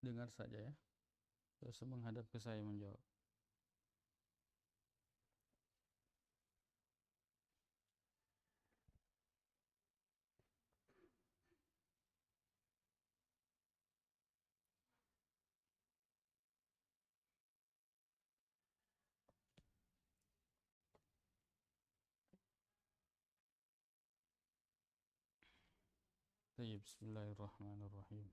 Dengar saja ya. Terus menghadap ke saya menjawab. Baik, bismillahirrahmanirrahim.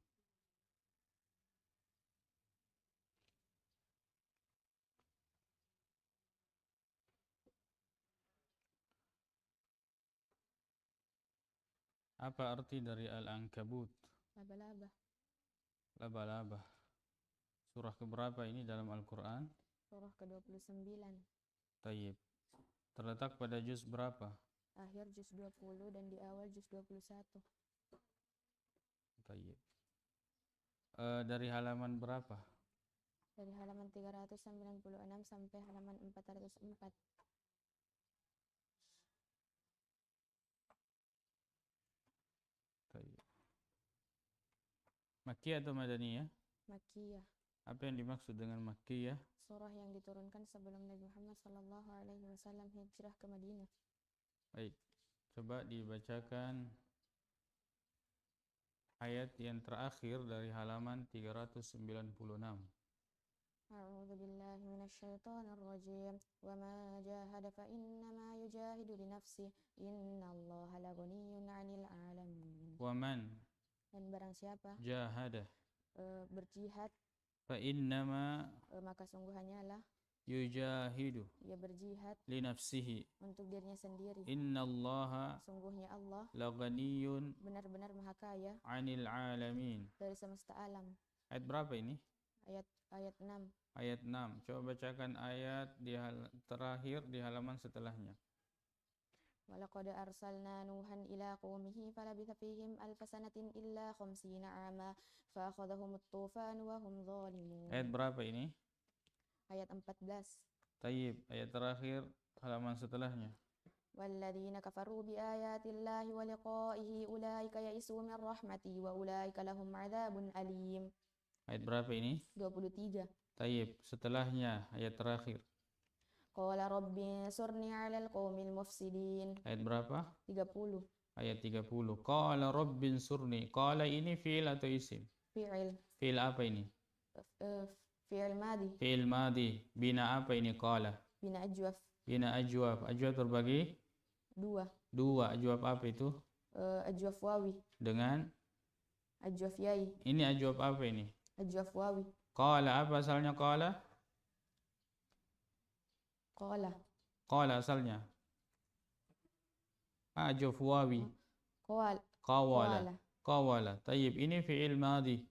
Apa arti dari Al-Ankabut? Laba-laba. Laba-laba. Surah keberapa ini dalam Al-Quran? Surah ke-29. Tayyib. Terletak pada juz berapa? Akhir juz 20 dan di awal juz 21. Tayyib. Dari halaman berapa? Dari halaman 396 sampai halaman 404. Tayyib. Makkiyah atau Madaniyah? Makkiyah. Apa yang dimaksud dengan Makkiyah? Surah yang diturunkan sebelum Nabi Muhammad SAW hijrah ke Madinah. Baik. Coba dibacakan ayat yang terakhir dari halaman 396. A'udzu billahi minasyaitonir rajim. Wa ma jahada fa innama yujahidu li nafsihi. Innallaha laghaniyyun 'anil 'alamin. Wa man Dan barang siapa jahada berjihad, fa innama maka sungguh hanyalah yujahidu ia berjihad li nafsihi. untuk dirinya sendiri. Innallaha Sungguhnya Allah laghaniyun benar-benar maha kaya 'anil 'alamin. dari semesta alam. Ayat berapa ini? Ayat 6. Ayat 6. Coba bacakan ayat terakhir di halaman setelahnya. Walaqad arsalna Nuhan ila qaumihi falabitha fihim alf sanatin illa 50 'ama fa akhadhahumut tufan wa hum zalimun. Ayat berapa ini? Ayat 14. Tayyib. Ayat terakhir halaman setelahnya. Walladzina kafaru biayatillahi wa liqa'ihi ulaika ya'isu min rahmati wa ulaika lahum 'adzabun alim. Ayat berapa ini? 23. Tayyib. Setelahnya ayat terakhir. Qala rabbi surni 'alal qaumil mufsidin. Ayat berapa? 30. Ayat 30. Qala rabbin surni. Qala ini fi'il atau isim? Fi'il. Fi'il apa ini? Fi'il madi. Fi'il madi. Bina apa ini? Qala. Bina ajwaf. Bina ajwaf. Ajwaf terbagi? Dua. Ajwaf apa itu? Ajwaf wawi. Dengan? Ajwaf yai. Ini ajwaf apa ini? Ajwaf wawi. Qala apa asalnya qala? Qala. Qala asalnya. Ajwaf wawi. Qawala. Qawala. Tayyib. Ini fi'il madi.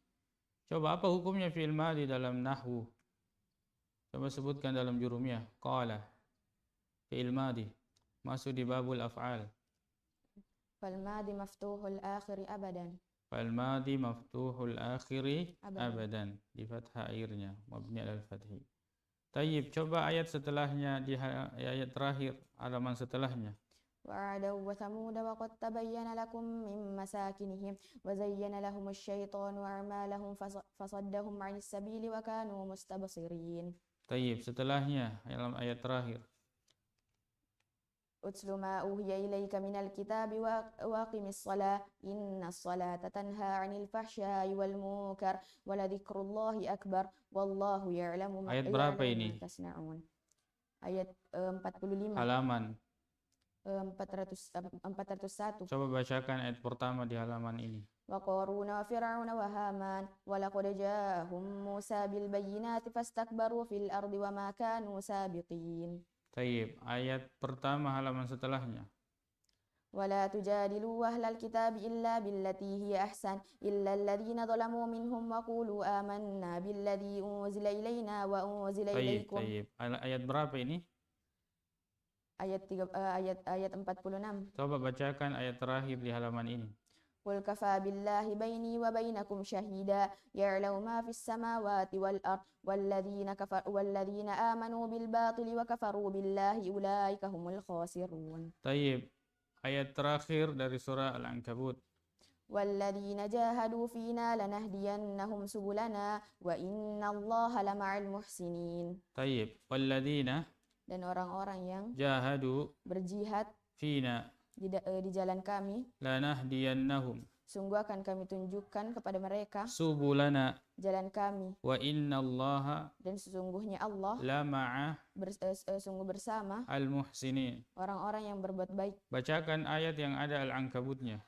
Coba apa hukumnya fi'il madi dalam nahwu? Coba sebutkan dalam jurumiyah. Qala. Fi'il madi. Masuk di babul af'al. Fal madi maftuhul akhiri abadan. Fal madi maftuhul akhiri abadan. Di fathah akhirnya. Mabni al fathi. Tayyib. Coba ayat setelahnya. Di ayat terakhir. Halaman setelahnya. وعادا وثمود وقد تبين لكم من مساكنهم وزين لهم الشيطان أعمالهم فصدهم عن السبيل وكانوا مستبصرين. Tayyib. Setelahnya dalam ayat terakhir. أتل ما أوحي إليك من الكتاب وأقم الصلاة إن الصلاة تنهى عن الفحشاء والمنكر ولذكر الله أكبر والله يعلم ما تصنعون. Ayat 45. Halaman 401. Coba bacakan ayat pertama di halaman ini. Wa qaruna wa fir'auna wa haman wa laqad ja'ahum Musa bil bayyinati fastakbaru fil ardi wa ma kanu sabiqin. Tayyib. Ayat pertama halaman setelahnya. ولا تجادلوا أهل الكتاب إلا بالتي هي أحسن إلا الذين ظلموا منهم وقولوا آمنا بالذي أنزل إلينا وأنزل إليكم. Tayyib. Ayat berapa ini? Ayat 46. Coba bacakan ayat terakhir di halaman ini. قل كفى بالله بيني وبينكم شهيدا يعلم ما في السماوات والأرض والذين آمنوا بالباطل وكفروا بالله أولئك هم الخاسرون. Tayyib. Ayat terakhir dari surah Al-Ankabut. Walladzina jahadu fina lanahdiyannahum subulana wa innallaha lama'al muhsinin. Tayyib. Walladzina Dan orang-orang yang jahadu berjihad fina di jalan kami, lanahdiyannahum sungguh akan kami tunjukkan kepada mereka subulana jalan kami, wa innallaha dan sesungguhnya Allah lama'a sungguh bersama al-muhsinin. orang-orang yang berbuat baik. Bacakan ayat yang ada Al-Ankabutnya.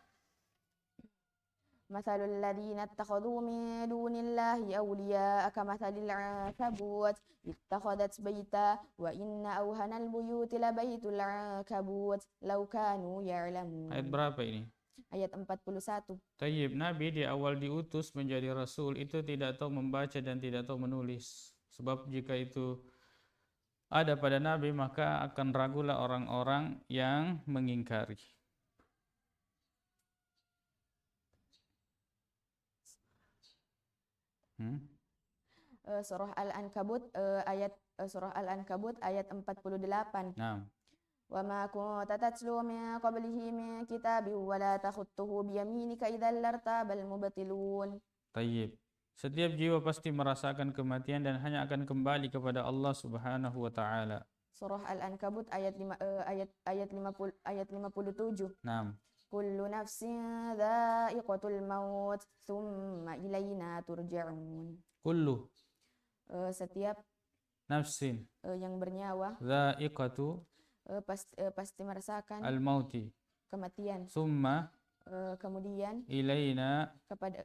Mathalul ladzina ittakhadhu min dunillahi awliya'a kamathalil 'ankabut ittakhadat baita wa inna awhanal buyuti labaitul 'ankabut law kanu ya'lamun. Ayat berapa ini? Ayat 41. Tayyib, Nabi di awal diutus menjadi Rasul itu tidak tahu membaca dan tidak tahu menulis. Sebab jika itu ada pada Nabi maka akan ragulah orang-orang yang mengingkari. Surah Al-Ankabut ayat 48. Nah. Wa ma kunta tatlu min qablihi min kitabin wa la takhutuhu bi yaminika idzal lartabal mubtilun. Tayyib. Setiap jiwa pasti merasakan kematian dan hanya akan kembali kepada Allah Subhanahu wa taala. Surah Al-Ankabut ayat 57. Naam. Kullu nafsin dha'iqatul maut thumma ilaina turja'un. Kullu setiap nafsin yang bernyawa dha'iqatu pasti merasakan al-mauti kematian. Summa kemudian ilaina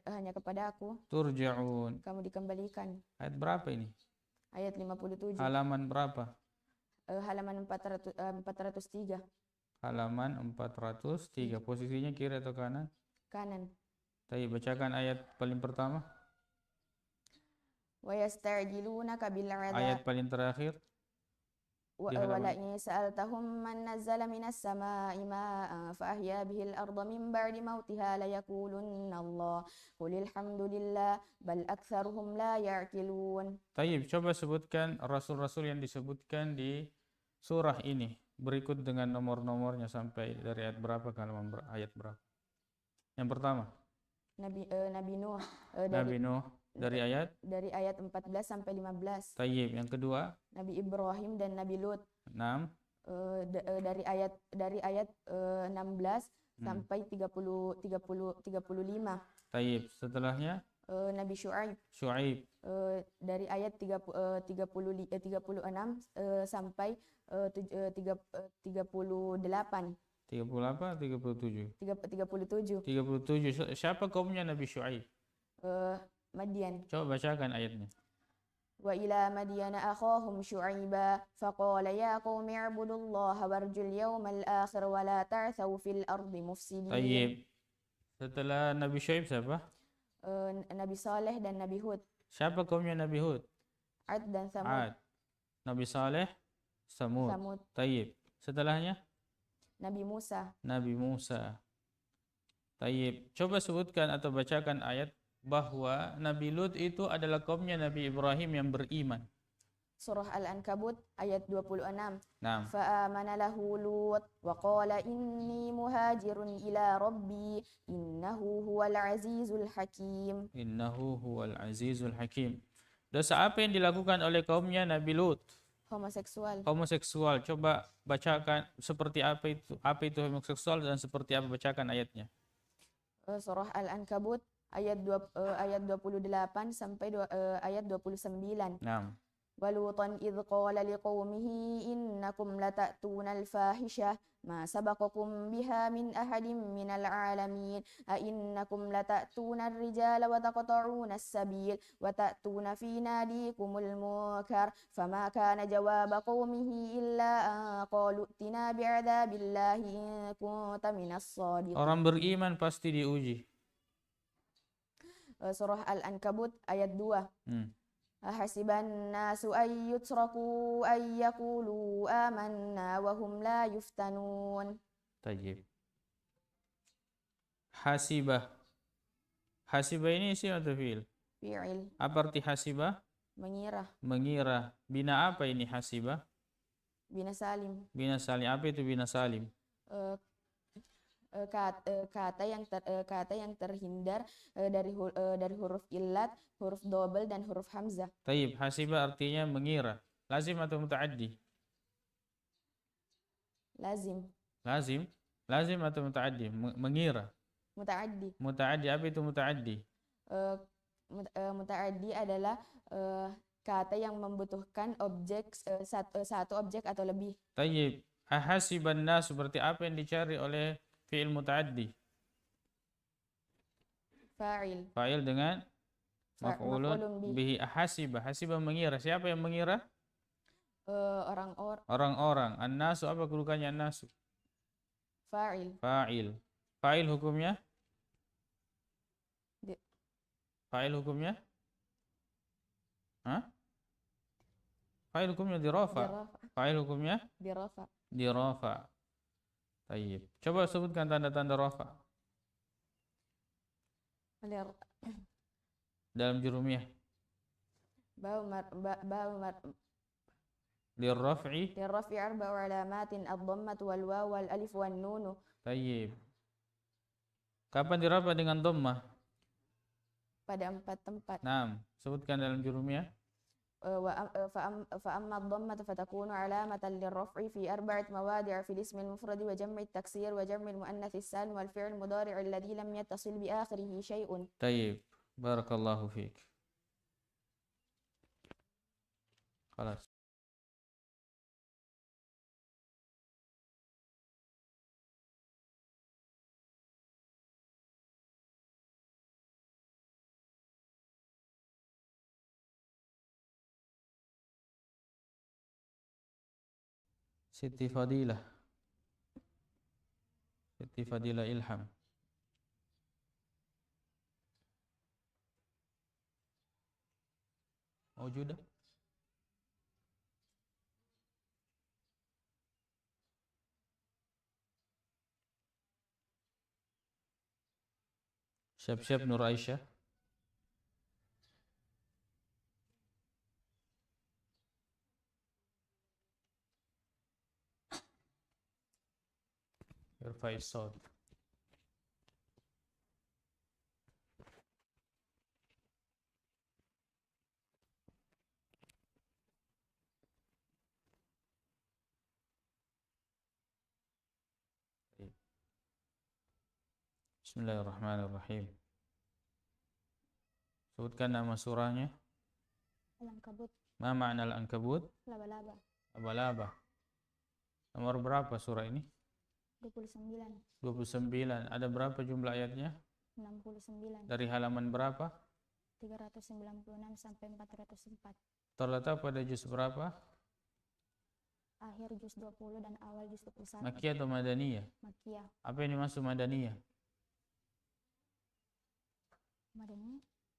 hanya kepada aku turja'un. kamu dikembalikan. Ayat berapa ini? Ayat 57. Halaman berapa? Halaman 403. Halaman 403. Posisinya kiri atau kanan? Kanan. Tadi bacakan ayat paling pertama. Wa yasta'jilunaka bil 'adzab. Ayat paling terakhir. Wa la in sa'altahum man nazzala minas samaa'i ma'an fa ahya bihil arda min ba'di mautiha la yaqulunna Allah qulil hamdulillah bal aktsaruhum la ya'qilun. Tayyib, coba sebutkan rasul-rasul yang disebutkan di surah ini berikut dengan nomor-nomornya sampai dari ayat berapa ke ayat berapa. Yang pertama Nabi Nuh. Nabi Nuh dari ayat 14 sampai 15. Tayyib. Yang kedua Nabi Ibrahim dan Nabi Lut. 6. Dari ayat 16 sampai 35. Tayyib. Setelahnya Nabi Syuaib. Dari ayat 36 sampai 38. 37. Siapa kaumnya Nabi Syuaib? Madian. Coba bacakan ayatnya. Wa ila Madyana akhahum Syu'aiba faqala ya qaumi ibudullaha warjul yawmal akhir wa la ta'thaw fil ardi mufsidin. Tayyib. Setelah Nabi Syuaib siapa? Nabi Saleh dan Nabi Hud. Siapa kaumnya Nabi Hud? Ad dan Samud. Nabi Saleh, Samud. Tayyib. Setelahnya Nabi Musa. Tayyib. Coba sebutkan atau bacakan ayat bahwa Nabi Lut itu adalah kaumnya Nabi Ibrahim yang beriman. Surah Al-Ankabut ayat 26. Naam. Fa'amana lahu Lut wa qala inni muhajirun ila rabbi innahu huwal azizul hakim. Dosa apa yang dilakukan oleh kaumnya Nabi Lut? Homoseksual. Coba bacakan seperti apa itu homoseksual dan seperti apa, bacakan ayatnya. Surah Al-Ankabut ayat 28 sampai ayat 29. Naam. Walutan idh qala liqaumihi innakum lata'tunal fahishah ma sabaqakum biha min ahadin minal alamin a innakum lata'tunar rijala wa taqta'unas sabil wa ta'tuna fi nadikumul munkar fama kana jawaba qaumihi illa an qalu tina bi'adzabillahi in kunta minas shadiqin. Orang beriman pasti diuji. Surah Al-Ankabut ayat 2. Ahasiban nasu ay yutraku ay yaqulu amanna wa hum la yuftanun. Tayyib. Hasibah ini isim atau fi'il? Fi'il. Apa arti hasibah? Mengira. Bina apa ini hasibah? Bina salim. Apa itu bina salim? kata yang terhindar dari huruf illat, huruf double dan huruf hamzah. Tayyib, hasiba artinya mengira. Lazim atau muta'addi? Lazim. Lazim? Lazim atau muta'addi? Mengira. Muta'addi. Muta'addi, apa itu muta'addi? Muta'addi adalah kata yang membutuhkan objek satu objek atau lebih. Tayyib, ahasiban nas seperti apa yang dicari oleh fi'il muta'addi? Fa'il. Fa'il dengan maf'ulun bihi. Ahasiba, hasiba mengira. Siapa yang mengira? Orang-orang. An-nasu, apa kedudukannya an-nasu? Fa'il. Fa'il. Fa'il hukumnya? Fa'il hukumnya? Hah? Fa'il hukumnya dirafa. Fa'il hukumnya? Dirafa. Dirafa. Tayyib. Coba sebutkan tanda-tanda rafa dalam jurumiyah. Lirraf'i arba'u alamatin ad-dhammatu wal waw wal alif wan nun. Tayyib. Kapan dirafa dengan dhammah? Pada 4 tempat. Naam, sebutkan dalam jurumiyah. فأما الضمة فتكون علامة للرفع في 4 مواضع في الاسم المفرد وجمع التكسير وجمع المؤنث السالم والفعل المضارع الذي لم يتصل بآخره شيء. طيب بارك الله فيك. خلاص. Siti Fadilah. Siti Fadilah Ilham. Maujudah? Siap-siap Nur Aisyah. ارفع الصوت. Bismillahirrahmanirrahim. Sebutkan nama surahnya. Al-Ankabut. Ma ma'na al-Ankabut? Laba-laba. Laba-laba. Nomor berapa surah ini? 29. 29. Ada berapa jumlah ayatnya? 69. Dari halaman berapa? 396 sampai 404. Terletak pada juz berapa? Akhir juz 20 dan awal juz 21. Makkiyah atau Madaniyah? Makkiyah. Apa yang dimaksud Madaniyah?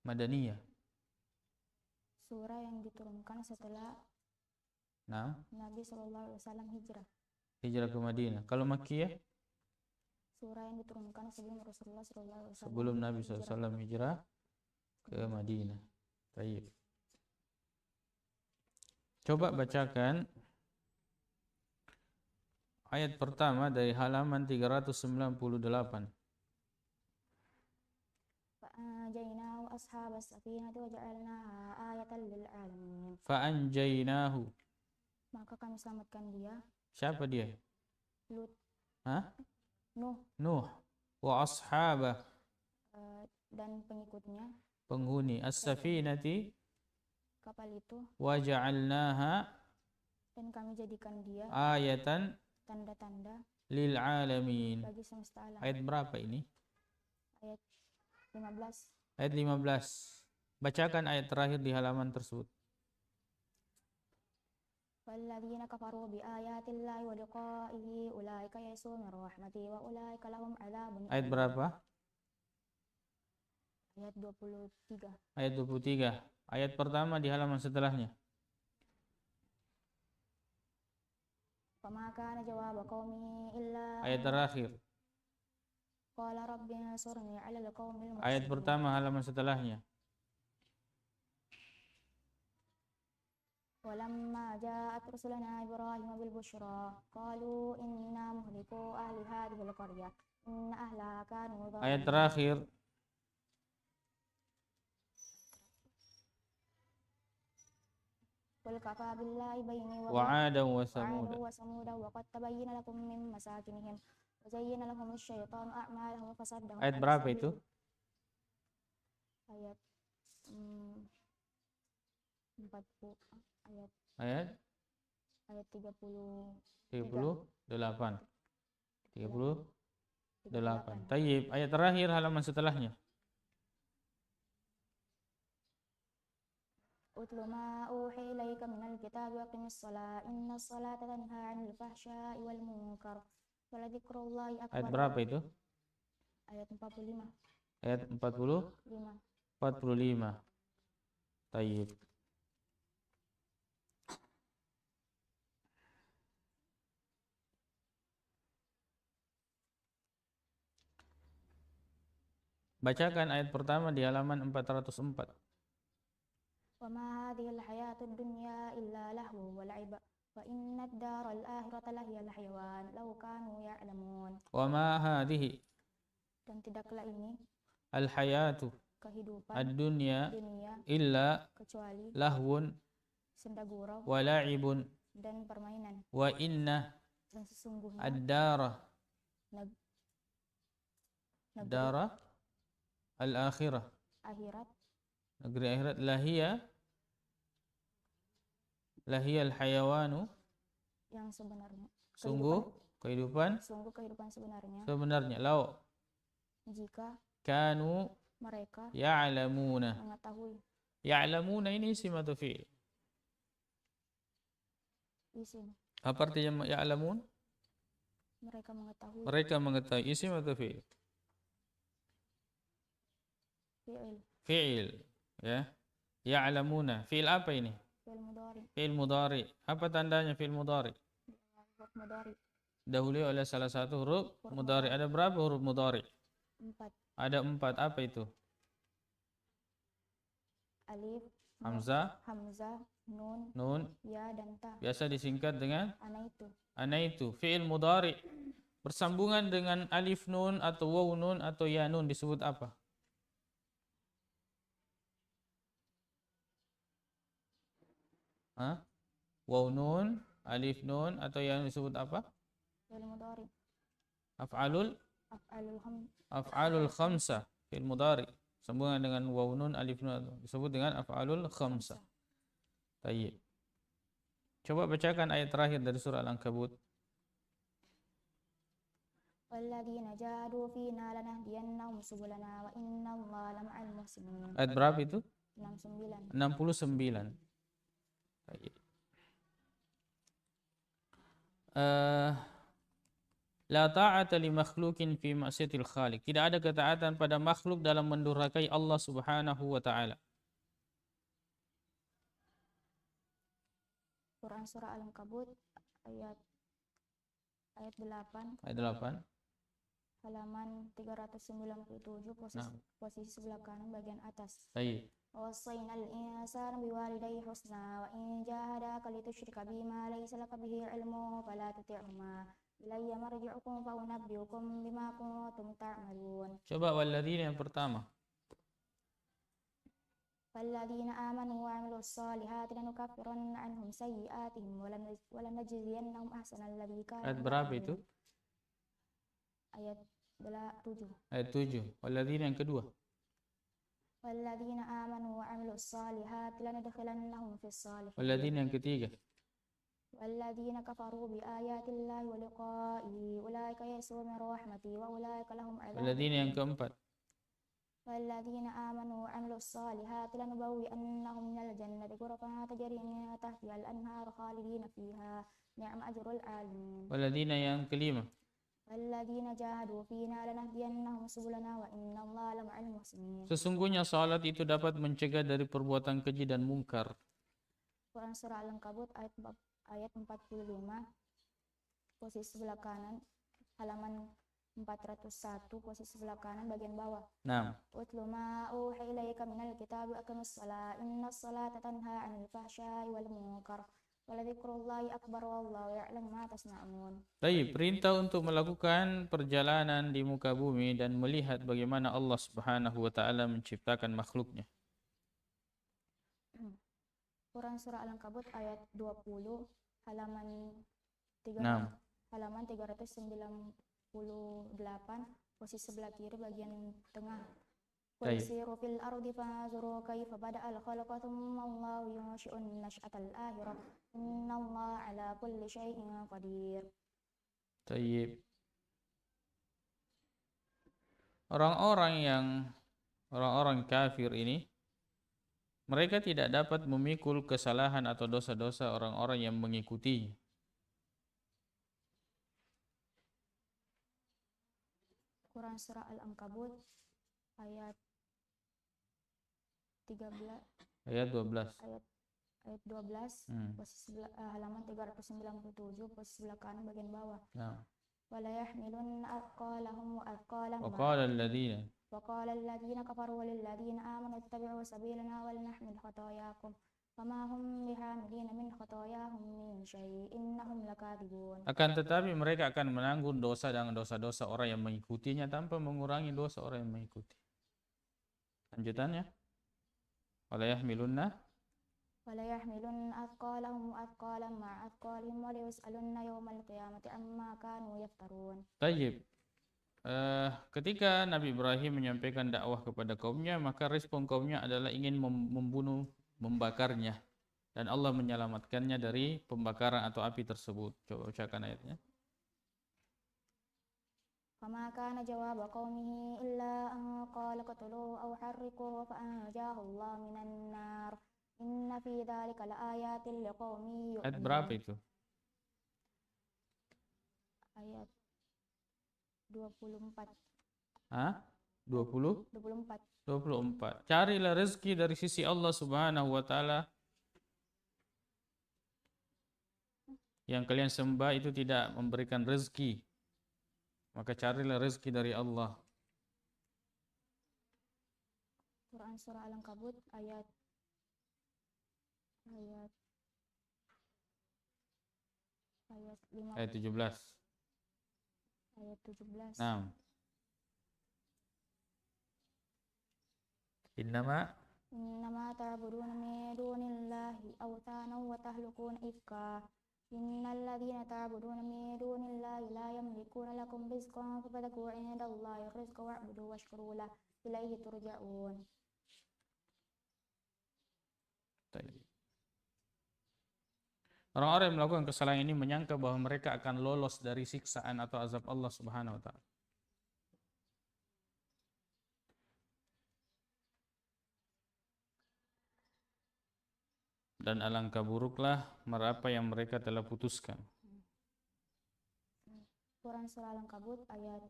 Madaniyah. Surah yang diturunkan setelah Nabi SAW hijrah. Hijrah ke Madinah. Kalau Makkiyah? Surah yang diturunkan sebelum Rasulullah SAW. Sebelum Nabi SAW hijrah ke Madinah. Baik. Coba bacakan ayat pertama dari halaman 398. Fa'anjaynahu ashabas safinati wa ja'alnaha ayatan lil alamin. Fa'anjaynahu. Maka kami selamatkan dia. Siapa dia? Lut. Hah? Nuh. Wa ashabah. Dan pengikutnya. Penghuni as-safinati. Kapal itu. Wa ja'alnaha. Dan kami jadikan dia. Ayatan. Tanda-tanda. Lil alamin. Bagi semesta alam. Ayat berapa ini? Ayat 15. Ayat 15. Bacakan ayat terakhir di halaman tersebut. Walladzina kafaru bi ayatillahi wa liqa'ihi ulaika ya'isu min rahmati wa ulaika lahum 'adzabun. Ayat berapa? Ayat 23. Ayat 23. Ayat pertama di halaman setelahnya. Fama kana jawab qaumi illa. Ayat terakhir. Qala rabbi ansurni 'alal qaumil mufsidin. Ayat pertama halaman setelahnya. Walamma ja'at rusuluna Ibrahim bil busyra qalu inna muhliku ahli hadhihi al qaryah inna ahlaha kanu Ayat zalimin. terakhir. Qul kafa billahi baini wa Wa'adan wa وعادا samuda. وثمودا وقد تبين لكم من مساكنهم وزين لهم الشيطان أعمالهم فصدهم Ayat عن berapa السبيل. itu? Ayat 40 ayat Ayat ayat 30 38. 38. 38. Tayyib. Ayat terakhir halaman setelahnya. Utlu ma uhi ilaika minal kitabi wa aqimis shalah innas salata tanha 'anil fahsya'i wal munkar wa la dzikrullahi akbar. Ayat berapa itu? Ayat 45. Ayat 45. Tayyib. Bacakan ayat pertama di halaman 404. Wa ma hadhil hayatud dunya illa lahu wa la'ib wa innad daral akhirata lahiyal hayawan law kanu ya'lamun. Wa ma hadhihi, Dan tidaklah ini al-hayatu kehidupan ad-dunya dunia illa kecuali lahwun senda gurau wa la'ibun dan permainan, wa inna dan sesungguhnya ad-dara negeri dara al-akhirah, akhirat negeri akhirat, lahiyal hayawanu, yang sebenarnya sungguh kehidupan sebenarnya, lau jika kanu mereka ya'lamuna. mengetahui. Ya'lamuna ini isim atau fi'il? Isim. Apa artinya ya'lamun? Mereka mengetahui. Mereka mengetahui. Isim atau fi'il? Fi'il. Fi'il. Ya. Ya'lamuna. Fi'il apa ini? Fi'il mudhari. Fi'il mudhari. Apa tandanya fi'il mudhari? Huruf mudhari. Dahului oleh salah satu huruf mudhari. Ada berapa huruf mudhari? 4. Ada 4. Apa itu? Alif, Hamzah, nun, nun, ya dan ta. biasa disingkat dengan Anaitu. anaitu. Fi'il mudhari bersambungan dengan alif nun atau waw nun atau ya nun disebut apa? Hah? Waw nun, alif nun atau ya nun disebut apa? Fi'il mudhari. Af'alul khamsah. Fi'il mudhari sambungan dengan waw nun, alif nun disebut dengan af'alul khamsah. Tayyib. Coba bacakan ayat terakhir dari surah Al-Ankabut. Walladzina jahadu fina lanahdiyannahum subulana wa innallaha lama'al muhsinin. Ayat berapa itu? 69. 69. La ta'ata li makhlukin fi ma'siyatil khaliq. Tidak ada ketaatan pada makhluk dalam mendurhakai Allah Subhanahu wa taala. Quran surah Al-Ankabut ayat 8. Ayat 8. Halaman 397 posisi sebelah kanan bagian atas. Baik. Wasainal insana biwalidayhi husna wa in jahadaka litusyrika bima laysa laka bihi ilmu fala tuti'huma ilayya marji'ukum fa unabbi'ukum bima kuntum ta'malun. Coba walladzina yang pertama. Walladzina amanu wa 'amilus solihati lanukaffiranna 'anhum sayyi'atihim wa lanajziyannahum ahsanal ladzi kanu. Ayat berapa itu? Ayat 7. Ayat 7. Walladzina yang kedua. Walladzina amanu wa 'amilus solihati lanadkhilannahum fis solihin. Walladzina yang ketiga. Walladzina kafaru bi ayatillahi wa liqa'ihi ulaika ya'isuna min rahmati wa ulaika lahum 'adzabun. Walladzina yang keempat. Walladzina amanu wa 'amilus solihati lanubawwi'annahum minal jannati ghurafan tajri min tahtiha al-anharu khalidina fiha ni'ma ajrul 'alimin. Walladzina yang kelima. Walladzina jahadu fina lanahdiyannahum subulana wa innallaha lama'al muhsinin. Sesungguhnya salat itu dapat mencegah dari perbuatan keji dan mungkar. Quran surah Al-Ankabut ayat 45 posisi sebelah kanan halaman 401 posisi sebelah kanan bagian bawah. Naam. Utlu ma uhi ilaika minal kitabi wa aqimis shalah innas salata tanha 'anil fahsya'i wal munkar Waladzikrullahi akbar wallahu ya'lamu ma tasna'un. Baik, perintah untuk melakukan perjalanan di muka bumi dan melihat bagaimana Allah Subhanahu wa taala menciptakan makhluknya. Quran surah Al-Ankabut ayat 20 halaman 3 Nah, halaman 398 posisi sebelah kiri bagian tengah. baik. Qul fil ardi fanzuru kaifa bada'al khalqa thumma Allahu yunshi'un nash'atal akhirah innallaha 'ala kulli syai'in qadir. Baik. Orang-orang kafir ini mereka tidak dapat memikul kesalahan atau dosa-dosa orang-orang yang mengikutinya. Quran surah Al-Ankabut ayat 13 Ayat 12. ayat 12 posisi halaman 397 posisi sebelah kanan bagian bawah. Nah. Wala yahmilunna athqalahum wa athqalan وقال الذين kafaru walil ladzina amanu ittabi'u sabilana wal nahmil khatayakum wama hum bihamilina min khatayahum min syai'in innahum lakadzibun. Akan tetapi mereka akan menanggung dosa dan dosa-dosa orang yang mengikutinya tanpa mengurangi dosa orang yang mengikuti. Lanjutannya. Wala yahmilunna athqalahum wa athqalan ma'a athqalihim wa layus'alunna yawmal qiyamati amma kanu yaftarun. Baik. Ketika Nabi Ibrahim menyampaikan dakwah kepada kaumnya, maka respon kaumnya adalah ingin membakarnya, dan Allah menyelamatkannya dari pembakaran atau api tersebut. Coba bacakan ayatnya. Fama kana jawaba qaumihi illa an qala qatluhu aw harriquhu fa anjahu Allah minan nar inna fi dzalika laayatin liqaumin yu'minun. Ayat berapa itu? Ayat 24. 24. Carilah rezeki dari sisi Allah Subhanahu wa taala. Yang kalian sembah itu tidak memberikan rezeki. Maka carilah rezeki dari Allah. Quran surah Al-Ankabut ayat 17. Ayat 17. Nah. Innama ta'buduna min dunillahi awthana wa tahlukuna ifka innal ladzina ta'buduna min dunillahi la yamlikuna lakum rizqan fabtaghu 'indallahi rizqa wa'budu washkuru lahu ilaihi turja'un. Orang-orang yang melakukan kesalahan ini menyangka bahwa mereka akan lolos dari siksaan atau azab Allah Subhanahu wa taala. Dan alangkah buruklah apa yang mereka telah putuskan. Quran surah Al-Ankabut ayat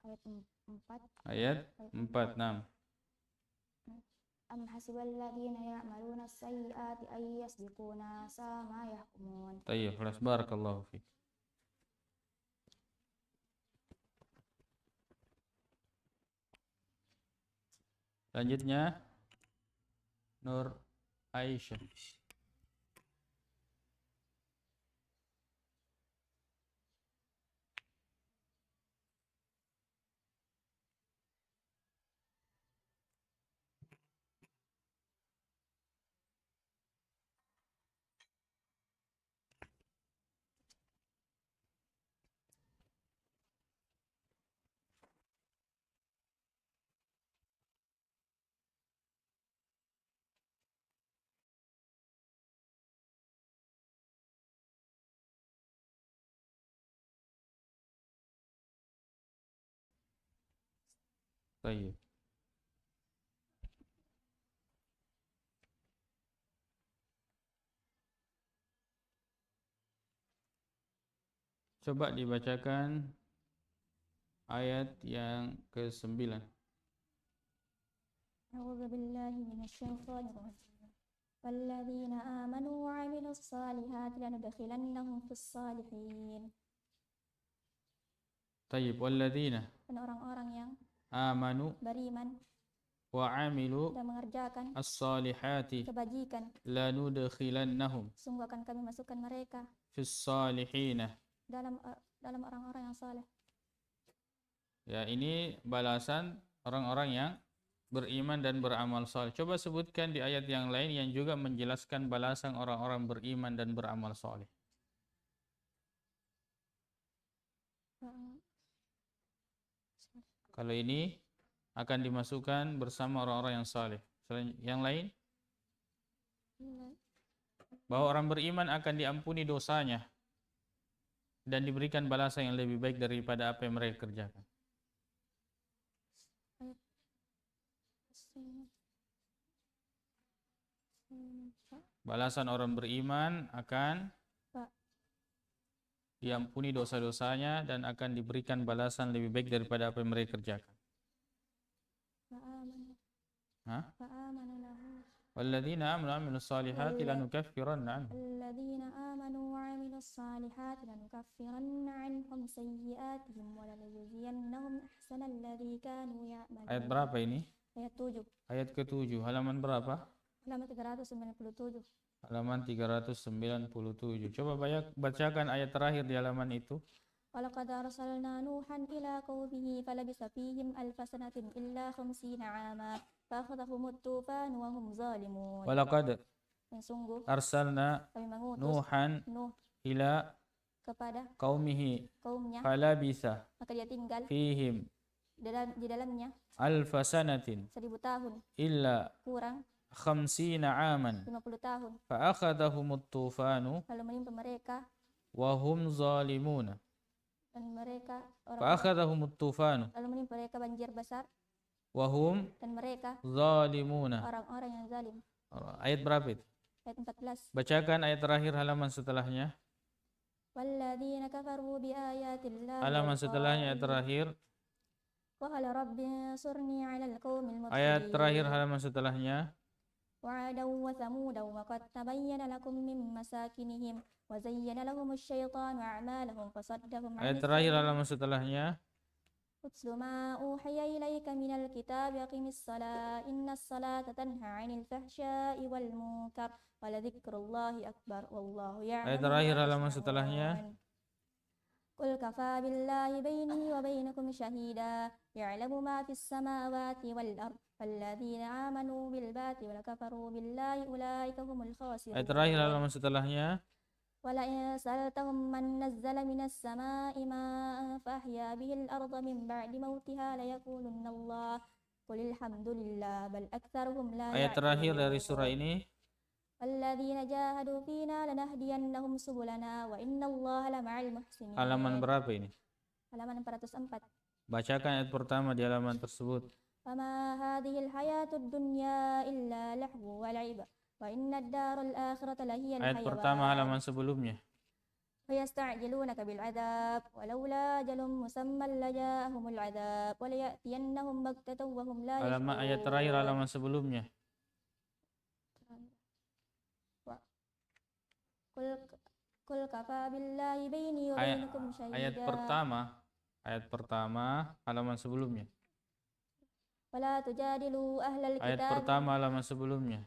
4. Ayat 4. Nah. Am hasibal ladzina ya'maluna as-sayyi'ati ay yasbiquna sa'a ma yahkumun. Tayyib, barakallahu fiik. Selanjutnya Nur Aisyah. Baik. Coba dibacakan ayat yang ke-9. A'udzu billahi minasyaitonir rajim. Walladzina amanu wa 'amilus solihati lanudkhilannahum fis sholihin. Tayyib, walladzina Dan orang-orang yang amanu beriman wa amilu dan mengerjakan as-salihati kebajikan, lanudkhilannahum sungguh akan kami masukkan mereka fis salihina. dalam orang-orang yang saleh. Ya, ini balasan orang-orang yang beriman dan beramal saleh. Coba sebutkan di ayat yang lain yang juga menjelaskan balasan orang-orang beriman dan beramal saleh. Kalau ini akan dimasukkan bersama orang-orang yang saleh. Yang lain? Bahwa orang beriman akan diampuni dosanya dan diberikan balasan yang lebih baik daripada apa yang mereka kerjakan. Balasan orang beriman akan diampuni dosa-dosanya dan akan diberikan balasan lebih baik daripada apa yang mereka kerjakan. Walladzina amanu wa amilus salihati lanukaffiranna anhum. Walladzina amanu wa amilus salihati lanukaffiranna anhum sayyi'atihim wa lanajziyannahum ahsanal ladzi kanu ya'malun. Ayat berapa ini? Ayat 7. Ayat ke-7. Halaman berapa? Halaman 397. Halaman 397. Coba bacakan ayat terakhir di halaman itu. Walaqad arsalna Nuhan ila qaumihi falabisa fihim alfa sanatin illa 50 'ama fa'akhadhahumut tufan wa hum zalimun. Walaqad sungguh arsalna kami mengutus Nuhan Nuh ila kepada kaumnya falabisa maka dia tinggal fihim di dalamnya alfa sanatin 1000 tahun illa kurang 50 aman 50 tahun fa'akhadhahumut tufanu lalu menimpa mereka wa hum zalimun. Dan mereka fa'akhadhahumut tufanu lalu menimpa mereka banjir besar wa hum dan mereka zalimuna. Orang-orang yang zalim. Ayat berapa itu? Ayat 14. Bacakan ayat terakhir halaman setelahnya. Walladzina kafaru biayatillah. Halaman setelahnya ayat terakhir. Wa qala rabbi ansurni 'alal qaumil mufsidin. Ayat terakhir halaman setelahnya. وعادا وثمودا وقد تبين لكم من مساكنهم وزين لهم الشيطان أعمالهم فصدهم عن Ayat terakhir halaman setelahnya. اتل ما أوحي إليك من الكتاب أقم الصلاة إن الصلاة تنهى عن الفحشاء والمنكر ولذكر الله أكبر والله يعلم. Ayat terakhir halaman setelahnya. قل كفى بالله بيني وبينكم شهيدا يعلم ما في السماوات والأرض والذين آمنوا بالباطل وكفروا بالله أولئك هم الخاسرون. Ayat terakhir halaman setelahnya. ولئن سألتهم من نزل من السماء ماء فأحيا به الأرض من بعد موتها ليقولن الله قل الحمد لله بل أكثرهم لا يعلمون. Ayat terakhir dari surah ini. Alladzina jahadu fina lanahdiyannahum subulana wa innallaha lama'al muhsinin. Halaman berapa ini? Halaman 404. Bacakan ayat pertama di halaman tersebut. Fama hadhil hayatud dunya illa lahu wa la'iba wa innad daral akhirata lahiyal hayawan. Ayat pertama halaman sebelumnya. Fayasta'jilunaka bil adab walaula jalum musammal laja'ahumul adab wa layatiyannahum baghtatan wa hum la yash'urun. Ayat terakhir halaman sebelumnya. Qul kafa billahi baini wa bainakum syahida. Ayat pertama halaman sebelumnya. Wala tujadilu ahlal kitab. Ayat pertama halaman sebelumnya.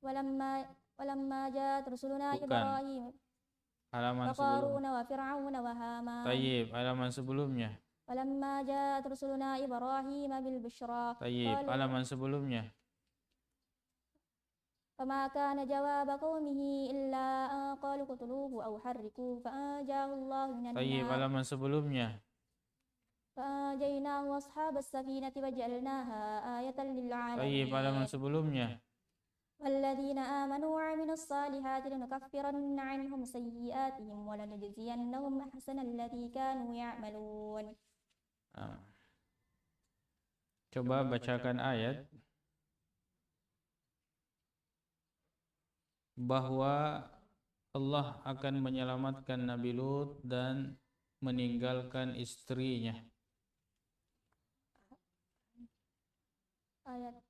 Walamma ja'at rusuluna Ibrahim. Halaman sebelumnya. Wa fir'auna wa haman. Tayyib, halaman sebelumnya. Walamma ja'at rusuluna Ibrahim bil busyra. Tayyib, halaman sebelumnya. فما كان جواب قومه إلا أن قالوا اقتلوه أو حرقوه فأنجاه الله من النار. Tayyib, halaman sebelumnya. فأنجيناه وأصحاب السفينة وجعلناها آية للعالمين. Tayyib, halaman sebelumnya. والذين آمنوا وعملوا الصالحات لنكفرن عنهم سيئاتهم ولنجزينهم أحسن الذي كانوا يعملون. Coba bacakan ayat bahwa Allah akan menyelamatkan Nabi Lut dan meninggalkan istrinya. Ayat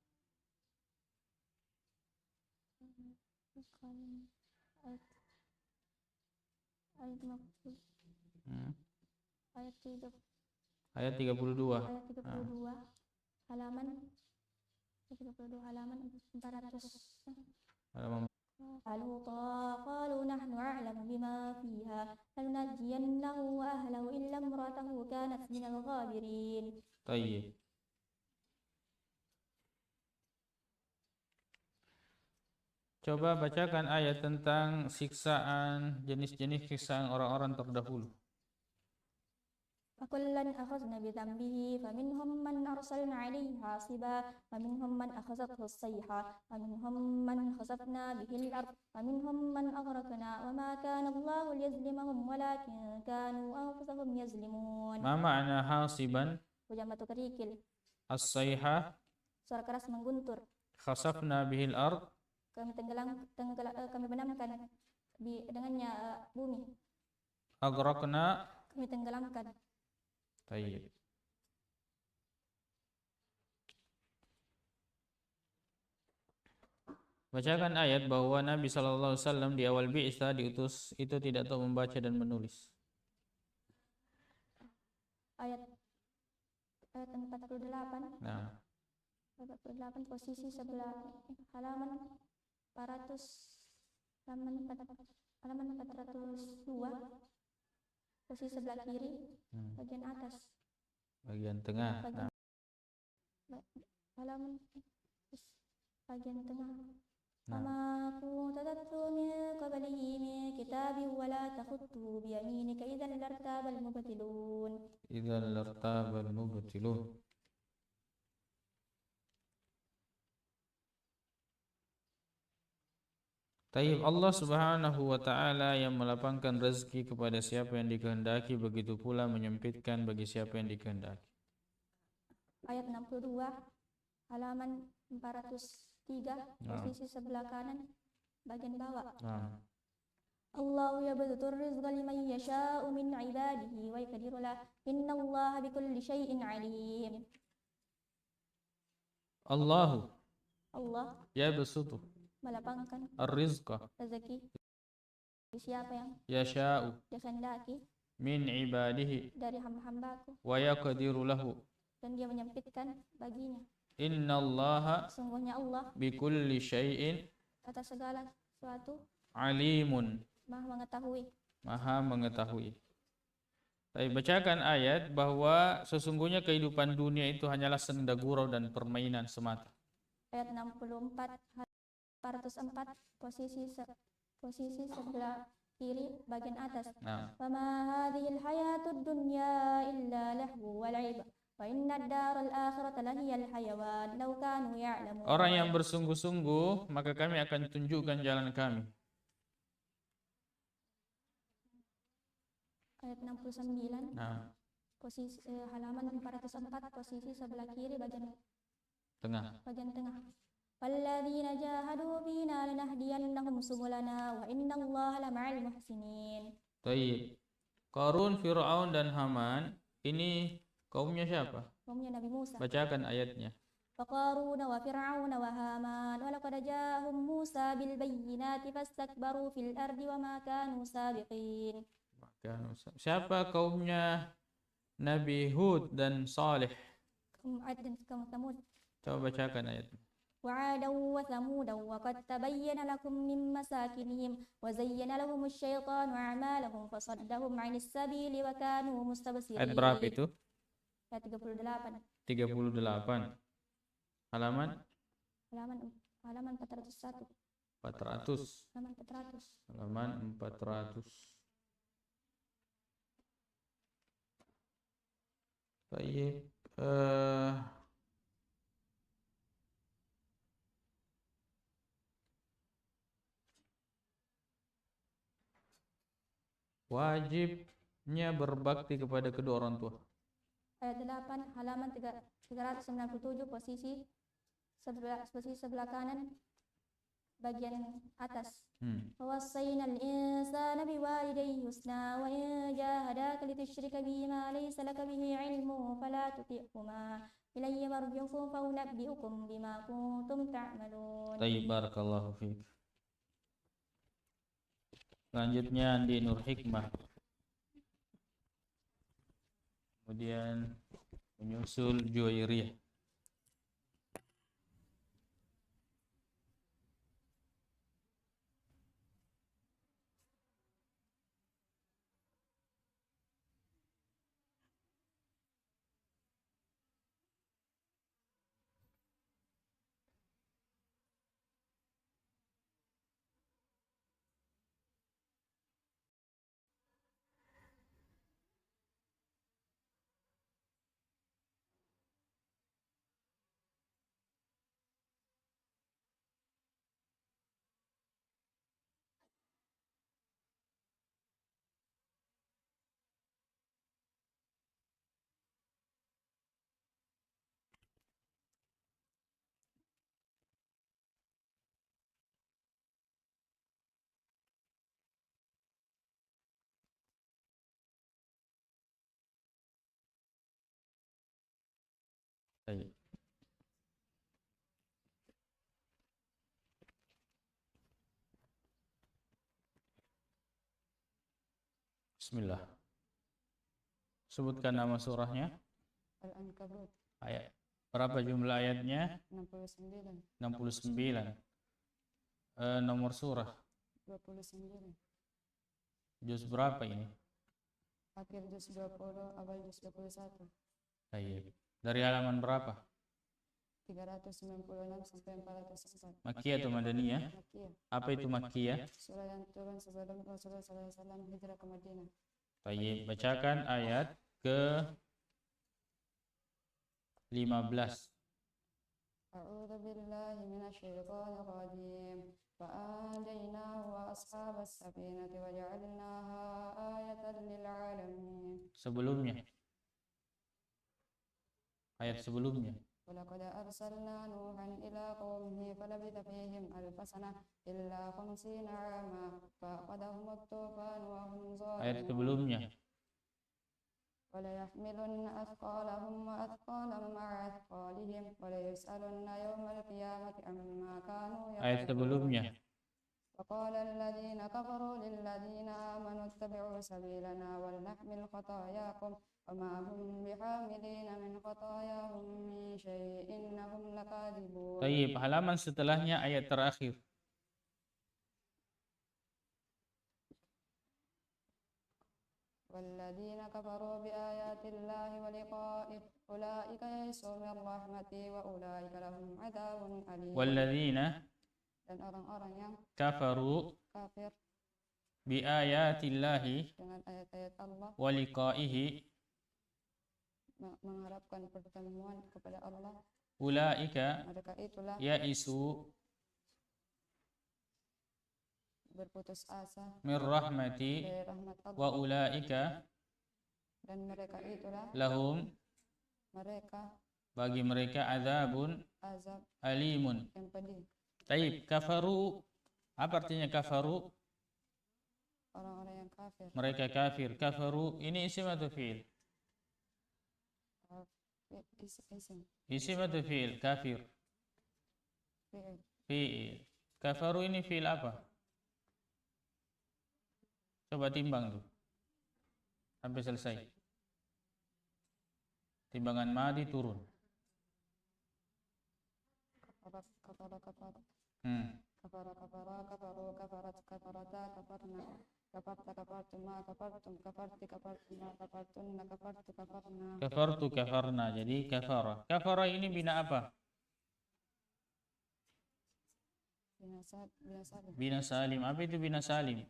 Ayat 32. halaman 32, halaman 400. Halaman قالوا نحن أعلم بما فيها لننجينه وأهله إلا امرأته كانت من الغابرين. Tayyib. Coba bacakan ayat tentang siksaan, jenis-jenis siksaan orang-orang terdahulu. فكلا أخذنا بذنبه فمنهم من أرسلنا عليه حاصبا ومنهم من أخذته الصيحة ومنهم من خسفنا به الأرض ومنهم من أغرقنا وما كان الله ليظلمهم ولكن كانوا أنفسهم يظلمون. Ma ma'na hasiban? Hujan batu kerikil. As-sayha? Suara keras mengguntur. Khasafna bihil ard? Kami benamkan dengannya bumi. Agraqna? Kami tenggelamkan. Tayyib. Bacakan ayat bahwa Nabi SAW di awal bi'tsah diutus itu tidak tahu membaca dan menulis. Ayat 48. Nah. 48 posisi sebelah halaman 400, halaman 402. Posisi sebelah kiri, bagian atas. Bagian tengah. Halaman bagian tengah. Wama kunta tatlu min qablihi min kitabin wala takhutuhu biyaminika idzan lartabal mubtilun. Idzan lartabal mubtilun. Tayyib. Allah Subhanahu wa ta'ala yang melapangkan rezeki kepada siapa yang dikehendaki, begitu pula menyempitkan bagi siapa yang dikehendaki. Ayat 62 halaman 403 posisi sebelah kanan bagian bawah. Allahu yabsutur rizqa liman yasha'u min ibadihi wa yaqdiru lahu innallaha bikulli syai'in alim. Allah yabsutu melapangkan ar-rizqa rezeki siapa yang yasha'u dikehendaki min ibadihi dari hamba-hambaku wa yaqdiru lahu dan dia menyempitkan baginya. Innallaha sungguhnya Allah bikulli syai'in atas segala sesuatu alimun maha mengetahui. Tapi bacakan ayat bahwa sesungguhnya kehidupan dunia itu hanyalah senda gurau dan permainan semata. Ayat 64 404 posisi sebelah kiri bagian atas. Wa ma hadhil hayatud dunya illa lahu wa la'ib wa inna ad-daral akhirata lahiyal hayawan law kanu ya'lamun. Orang yang bersungguh-sungguh maka kami akan tunjukkan jalan kami. Ayat 69. Posisi halaman 404 posisi sebelah kiri bagian tengah. Walladzina jahadu fina lanahdiyannahum subulana wa innallaha lama'al muhsinin. Baik. Qarun, Fir'aun dan Haman ini kaumnya siapa? Kaumnya Nabi Musa. Bacakan ayatnya. Qarun wa Fir'aun wa Haman wa laqad ja'ahum Musa bil bayyinati fastakbaru fil ardi wa ma kanu sabiqin. Siapa kaumnya Nabi Hud dan Saleh? Kaum Ad dan kaum Tsamud. Coba bacakan ayatnya. وعادا وثمودا وقد تبين لكم من مساكنهم وزين لهم الشيطان أعمالهم فصدهم عن السبيل وكانوا مستبصرين. Ayat berapa itu? Ayat 38. 38. Halaman 401. 400. Halaman 400. Halaman 400. Baik. Wajibnya berbakti kepada kedua orang tua. Ayat 8 halaman 397 posisi sebelah kanan bagian atas. Wawasainal insana biwalidayhi husna wa in jahadaka litusyrika bima laysa laka bihi ilmun fala tuti'huma ilayya marji'ukum fa unabbi'ukum bima kuntum ta'malun. Tayyib, barakallahu fiik. Selanjutnya Andi Nur Hikmah. Kemudian menyusul Juwairiyah. Baik. Bismillah. Sebutkan nama surahnya. Al-Ankabut. Ayat. Berapa jumlah ayatnya? 69. 69. Nomor surah. 29. Juz berapa ini? Akhir juz 20, awal juz 21. Baik. Dari halaman berapa? 396 sampai 404. Makkiyah atau Madaniyah? Makkiyah. Apa itu Makkiyah? Surah yang turun sebelum Rasulullah SAW hijrah ke Madinah. Baik, bacakan ayat ke 15. A'udzu billahi minasyaitonir rajim. Fa'anjaynahu wa ashabas safinati wa ja'alnaha ayatan lil 'alamin. Sebelumnya. Ayat sebelumnya. ولقد أرسلنا نوحا إلى قومه فلبث فيهم ألف سنة إلا 50 عاما فأخذهم الطوفان وهم Ayat ظالمون. sebelumnya. وليحملن أثقالهم وأثقالا مع أثقالهم وليسألن يوم القيامة عما كانوا Ayat يفعلون. sebelumnya. وقال الذين كفروا للذين آمنوا اتبعوا سبيلنا ولنحمل خطاياكم وما هم بحاملين من خطاياهم من شيء إنهم لكاذبون. Baik, halaman setelahnya ayat terakhir. والذين كفروا بآيات الله ولقائه أولئك يئسوا من رحمتي وأولئك لهم عذاب أليم. والذين Dan orang-orang yang kafaru kafir bi ayatillahi dengan ayat-ayat Allah wa liqaihi mengharapkan pertemuan kepada Allah, ulaika mereka itulah yaisu berputus asa min rahmati dari rahmat Allah, wa ulaika dan mereka itulah lahum bagi mereka azabun azab alimun. yang pedih. Taib, kafaru, apa artinya kafaru? Orang-orang yang kafir. Mereka kafir. Kafaru ini isim atau fi'il? Isim atau fi'il? Kafir. Fi'il. Kafaru ini fi'il apa? Coba timbang tuh sampai selesai. Timbangan madi turun. Kafara kafarata kafarna kafarta kafartuma kafartum kafarti kafartuma kafartunna kafartu kafarna. Kafartu kafarna, jadi kafara. Kafara ini bina apa? Bina salim. Apa itu bina salim?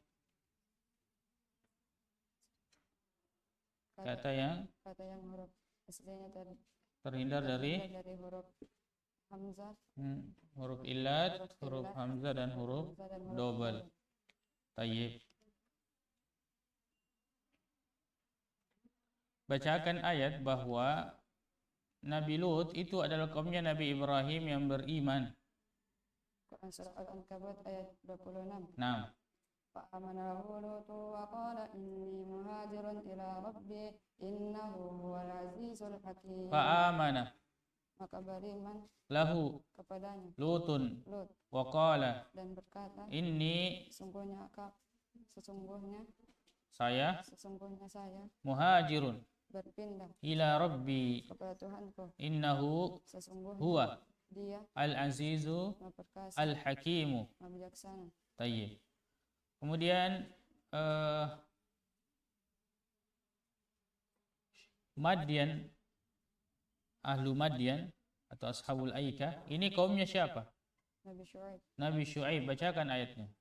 Kata yang huruf aslinya terhindar dari huruf hamzah, huruf illat, huruf hamzah dan huruf double. Tayyib. Bacakan ayat bahwa Nabi Lut itu adalah kaumnya Nabi Ibrahim yang beriman. Quran surah Al-Ankabut ayat 26. Nah. Fa'amana Lutu wa qala inni muhajirun ila rabbi innahu huwal azizul hakim. Fa'amana, maka beriman lahu kepadanya Lutun Lut wa qala dan berkata inni sesungguhnya saya muhajirun berpindah ila rabbi kepada Tuhanku innahu sesungguhnya huwa Dia al-azizu Maha al-hakimu. Maha bijaksana. Tayyib. Kemudian Madyan, ahlu Madyan atau ashabul Aikah, ini kaumnya siapa? Nabi Syuaib. Nabi Syuaib, bacakan ayatnya.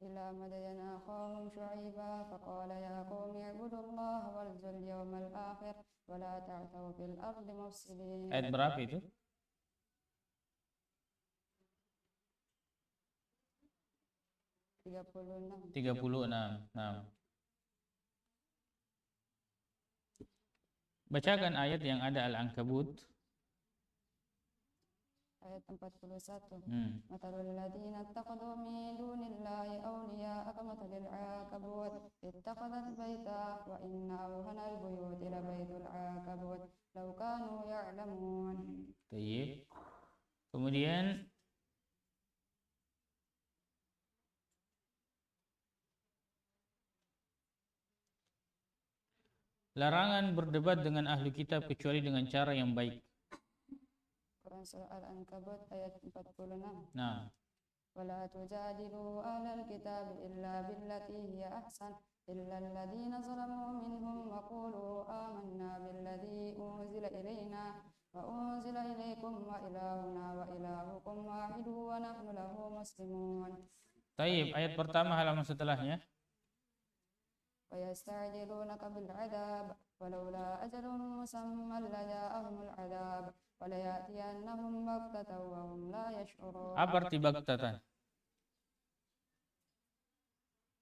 Ila madyana akhahum Syuaiba faqala ya qaumi ibudullaha warzul yawmal akhir wa la ta'thaw fil ardi mufsidin. Ayat berapa itu? 36. Nah. Bacakan ayat yang ada Al-Ankabut. ayat 41. Matalul ladzina ittakhadhu min dunillahi awliya'a kamathalil 'ankabut ittakhadhat baita wa inna awhanal buyuti labaitul 'ankabut law kanu ya'lamun. Baik. Kemudian larangan berdebat dengan ahli kitab kecuali dengan cara yang baik. Quran surah Al-Ankabut ayat 46. Nah, wala tujadilu ahlal kitab illa billati hiya ahsan illa alladhina zalamu minhum wa qulu amanna billadhi unzila ilayna wa unzila ilaykum wa ilahuna wa ilahukum wahidu wa nahnu lahu muslimun. Tayyib, ayat pertama halaman setelahnya. ويستعجلونك بالعذاب ولولا أجل مسمى لجاءهم العذاب وليأتينهم بغتة وهم لا يشعرون. Apa arti baghtatan?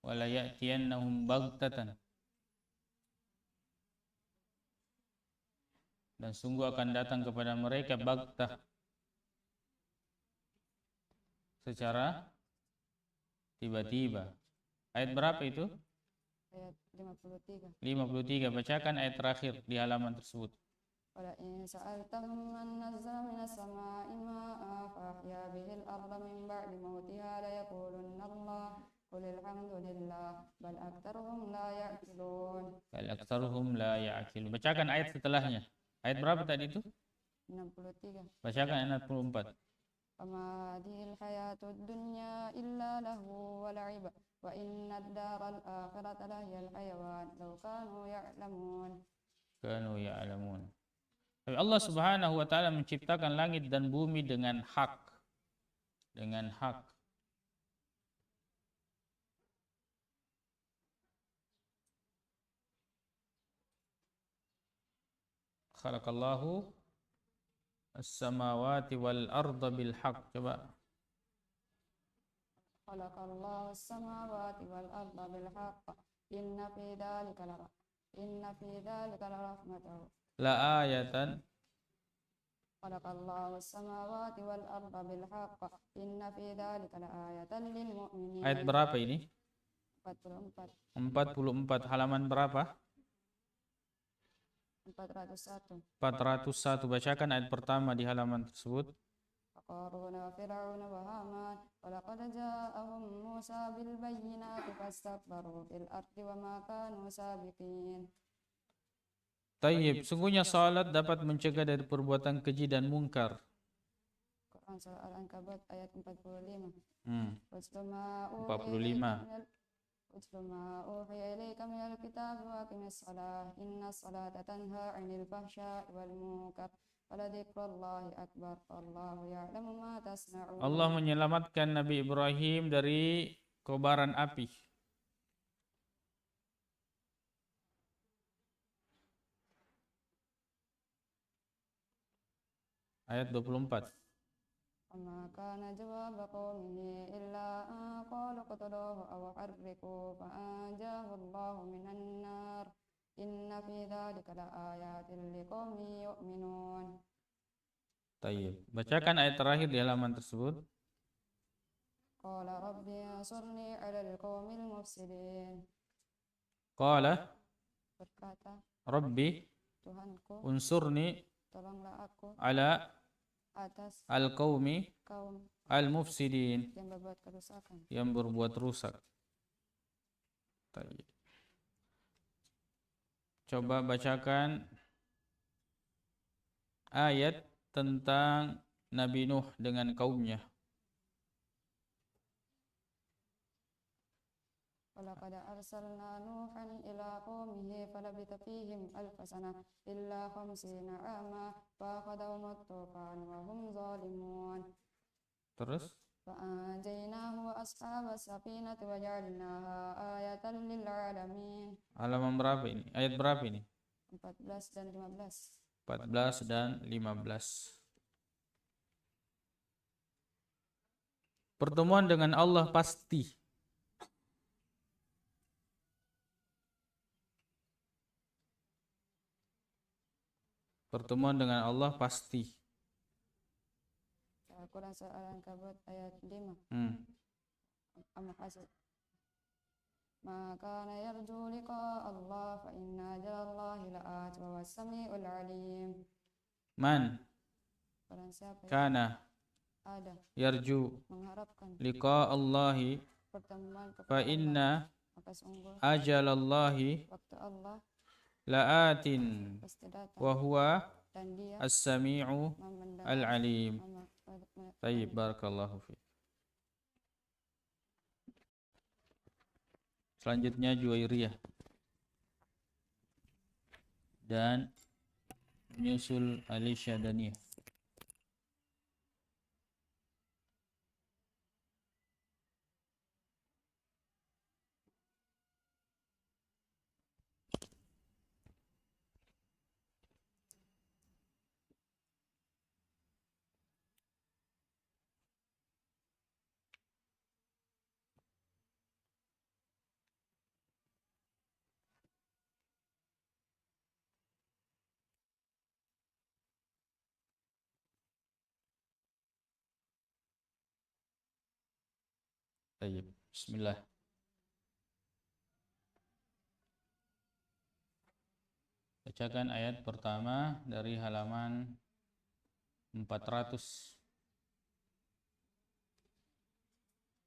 Walayatiyannahum baghtatan. Dan sungguh akan datang kepada mereka baghtah, secara tiba-tiba. Ayat berapa itu? Ayat 53. 53. Bacakan ayat terakhir di halaman tersebut. Wala in sa'altahum man nazzala minas samaa'i maa'an fa ahya bihil arda min ba'di mautiha la yaqulunna Allah qul alhamdulillah bal aktsaruhum la ya'qilun. Bal aktsaruhum la ya'qilun. Bacakan ayat setelahnya. Ayat berapa tadi itu? 63. Bacakan ayat 64. Fama hadhil hayatud dunya illa lahu wa la'ib wa inna ad-daral akhirata lahiyal hayawan law kanu ya'lamun. Kanu ya'lamun. Tapi Allah Subhanahu wa taala menciptakan langit dan bumi dengan hak. Dengan hak. Khalaqallahu as-samawati wal arda bil haq. Coba. Khalaqallahu as-samawati wal arda bil haqq inna fi dzalika la rahmatan. La ayatan. Khalaqallahu as-samawati wal arda bil haqq inna fi dzalika la ayatan lil mu'minin. Ayat berapa ini? 44. 44. Halaman berapa? 401. 401. Bacakan ayat pertama di halaman tersebut. Qaruna fir'auna wa haman wa laqad ja'ahum Musa bil bayyinati fastakbaru fil ardi wa ma kanu sabiqin. Tayyib, sungguhnya salat dapat mencegah dari perbuatan keji dan mungkar. Quran surah Al-Ankabut ayat 45. 45. Utlu ma uhiya ilayka minal kitabi wa aqimis shalah innas salata tanha 'anil fahsya'i wal munkar waladzikrullahi akbar wallahu ya'lamu ma tasna'un. Allah menyelamatkan Nabi Ibrahim dari kobaran api. Ayat 24. وما كان جواب قومه إلا أن قالوا اقتلوه أو حرقوه فأنجاه الله من النار إن في ذلك لآيات لقوم يؤمنون. Tayyib. Bacakan ayat terakhir di halaman tersebut. Qala rabbi ansurni 'alal qaumil mufsidin. Qala, berkata, Rabbi, Tuhanku, unsurni, tolonglah aku, ala atas al-qaumi kaum al-mufsidin, yang berbuat kerusakan. yang berbuat rusak. Tayyib. Coba bacakan ayat tentang Nabi Nuh dengan kaumnya. Walaqad arsalna Nuhan ila qaumihi falabitha fihim alfa sanah illa 50 'ama fa akhadhahum at-tufan wa hum zalimun. Terus Fa'anjaynahu wa ashabas safinati wa ja'alnaha ayatan lil 'alamin. halaman berapa ini? Ayat berapa ini? 14 dan 15. 14 dan 15. Pertemuan dengan Allah pasti. Pertemuan dengan Allah pasti. Al-Quran Surah Al-Ankabut ayat 5. Am hasib maka yarju liqa Allah fa inna ajalallahi la'at wa huwas samiul alim. Man Barang siapa kana ada yarju mengharapkan liqa Allahi pertemuan fa kepada Allah, inna maka sungguh ajalallahi waktu Allah la'atin pasti datang wa huwa dan dia as-sami'u mendengar al-alim. Tayyib, barakallahu fiik. Selanjutnya Juwairiyah dan menyusul Ali Syadaniyah. Tayyib. Bismillah. Bacakan ayat pertama dari halaman 400.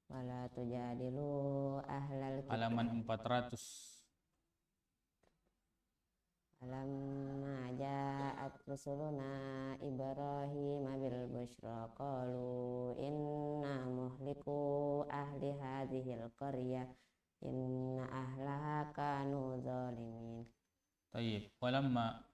Wala tujadilu ahlal kitab. Halaman 400. Alamma ja'at rusuluna Ibrahim bil busyra qalu inna muhliku ahli hadhil qaryah inna ahlaha kanu zalimin. Tayyib. Walamma,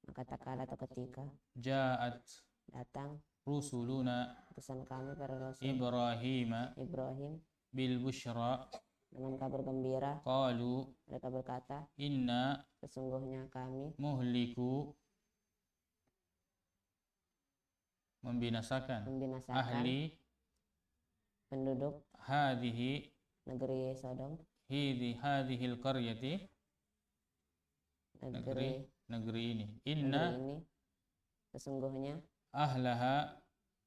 maka tak kala atau ketika ja'at datang rusuluna utusan kami para rasul Ibrahim bil busyra dengan kabar gembira, qalu mereka berkata, inna sesungguhnya kami muhliku membinasakan ahli penduduk hadhihi negeri Sodom, hadhil qaryati negeri ini. Inna ini sesungguhnya ahlaha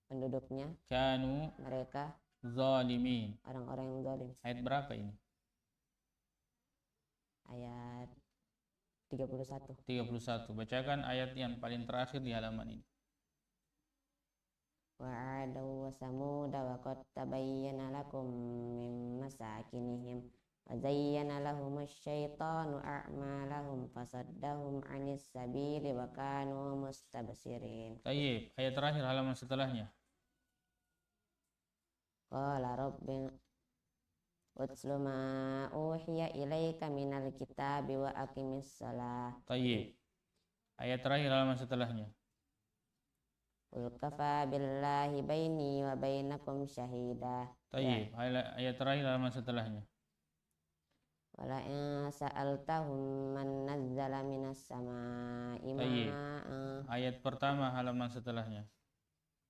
penduduknya kanu mereka zalimin. orang-orang yang zalim. Ayat berapa ini? Ayat 31. 31. Bacakan ayat yang paling terakhir di halaman ini. Wa'adu wa samuda wa qad tabayyana lakum min masakinihim wa zayyana lahum asy-syaitanu a'malahum fasaddahum 'anis sabili wa kanu mustabsirin. Tayyib, ayat terakhir halaman setelahnya. Qala rabbi utlu ma uhiya ilaika minal kitabi wa aqimis shalah. Tayyib. Ayat terakhir halaman setelahnya. Qul kafa billahi baini wa bainakum syahida. Tayyib. Ayat terakhir halaman setelahnya. Wala in sa'altahum man nazzala minas sama'i ma'an. Ayat pertama halaman setelahnya.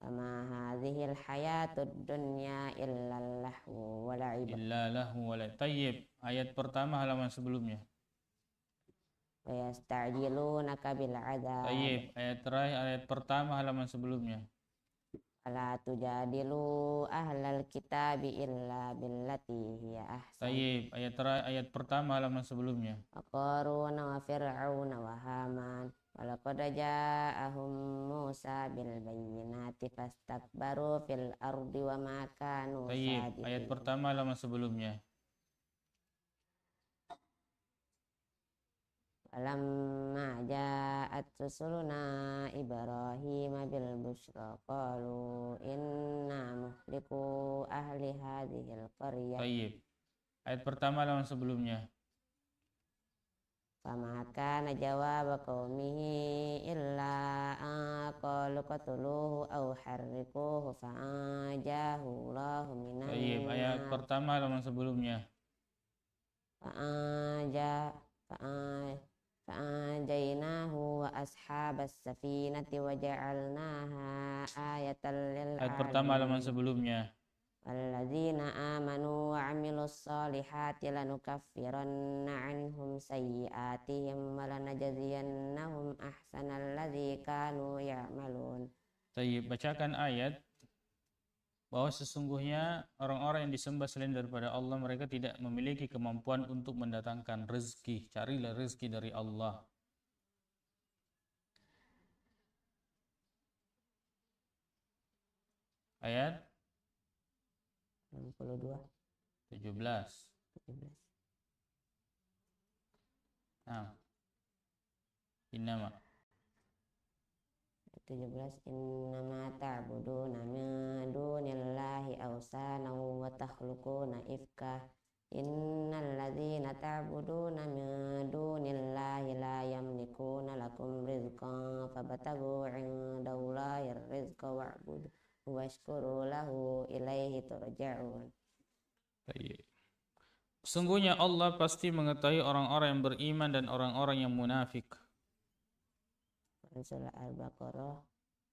Ama hadhil hayatud dunya illa lahu wa la'ib. Tayyib. Ayat pertama halaman sebelumnya. Wa yasta'jilunaka bil 'adzab. Tayyib. Ayat terakhir, ayat pertama halaman sebelumnya. Fala tujadilu ahlal kitabi illa billati hiya ahsan. Tayyib. Ayat pertama halaman sebelumnya. Qaruna wa fir'auna wa haman walaqad ja'ahum Musa bil bayyinati fastakbaru fil ardi wa ma kanu Tayyib. sadiqin. Ayat pertama halaman sebelumnya. Walamma ja'at rusuluna Ibrahim bil busyra qalu inna muhliku ahli hadhil qaryah. Tayyib. Ayat pertama halaman sebelumnya. Fama kana jawab qaumihi illa qalu qatluhu aw harriquhu fa'ajahu Allahu minan. Tayyib. Ayat pertama halaman sebelumnya. Fa'ajainahu wa ashabas safinati wa ja'alnaha ayatan lil alamin. Ayat pertama halaman sebelumnya. Walladzina amanu wa 'amilus solihati lanukaffiranna 'anhum sayyi'atihim wa lanajziyannahum ahsanal ladzi kanu ya'malun. Tayyib. Bacakan ayat bahwa sesungguhnya orang-orang yang disembah selain daripada Allah mereka tidak memiliki kemampuan untuk mendatangkan rezeki. Carilah rezeki dari Allah. Ayat 62 17. 17. Nah, innama 17 innama ta'buduna min dunillahi awsana wa takhluquna ifka innal ladzina ta'buduna min dunillahi la yamlikuna lakum rizqan fabtagu 'indallahi rizqa wa'budu washkuru lahu ilaihi turja'un. Baik. Sesungguhnya Allah pasti mengetahui orang-orang yang beriman dan orang-orang yang munafik. Quran surah Al-Baqarah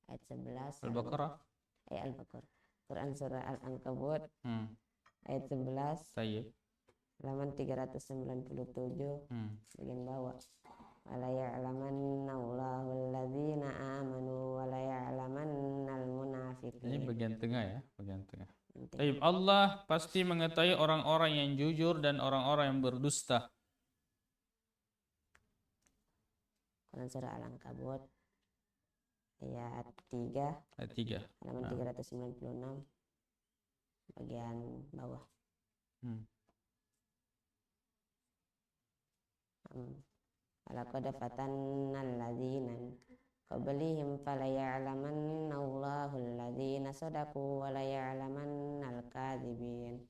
ayat 11. Al-Baqarah. Al-Baqarah. Quran surah Al-Ankabut ayat 11. Tayyib. Halaman 397 bagian bawah. Wala ya'lamanna Allahu alladzina amanu wala ya'lamannal munafiqin. Ini bagian tengah ya, bagian tengah. Tayyib. Allah pasti mengetahui orang-orang yang jujur dan orang-orang yang berdusta. Quran surah Al-Ankabut ayat 3. Ayat 3. Halaman 396 bagian bawah. Walaqad fatanna alladzina qablihim falaya'lamanna Allahu alladzina sadaqu wa laya'lamannal kadzibin.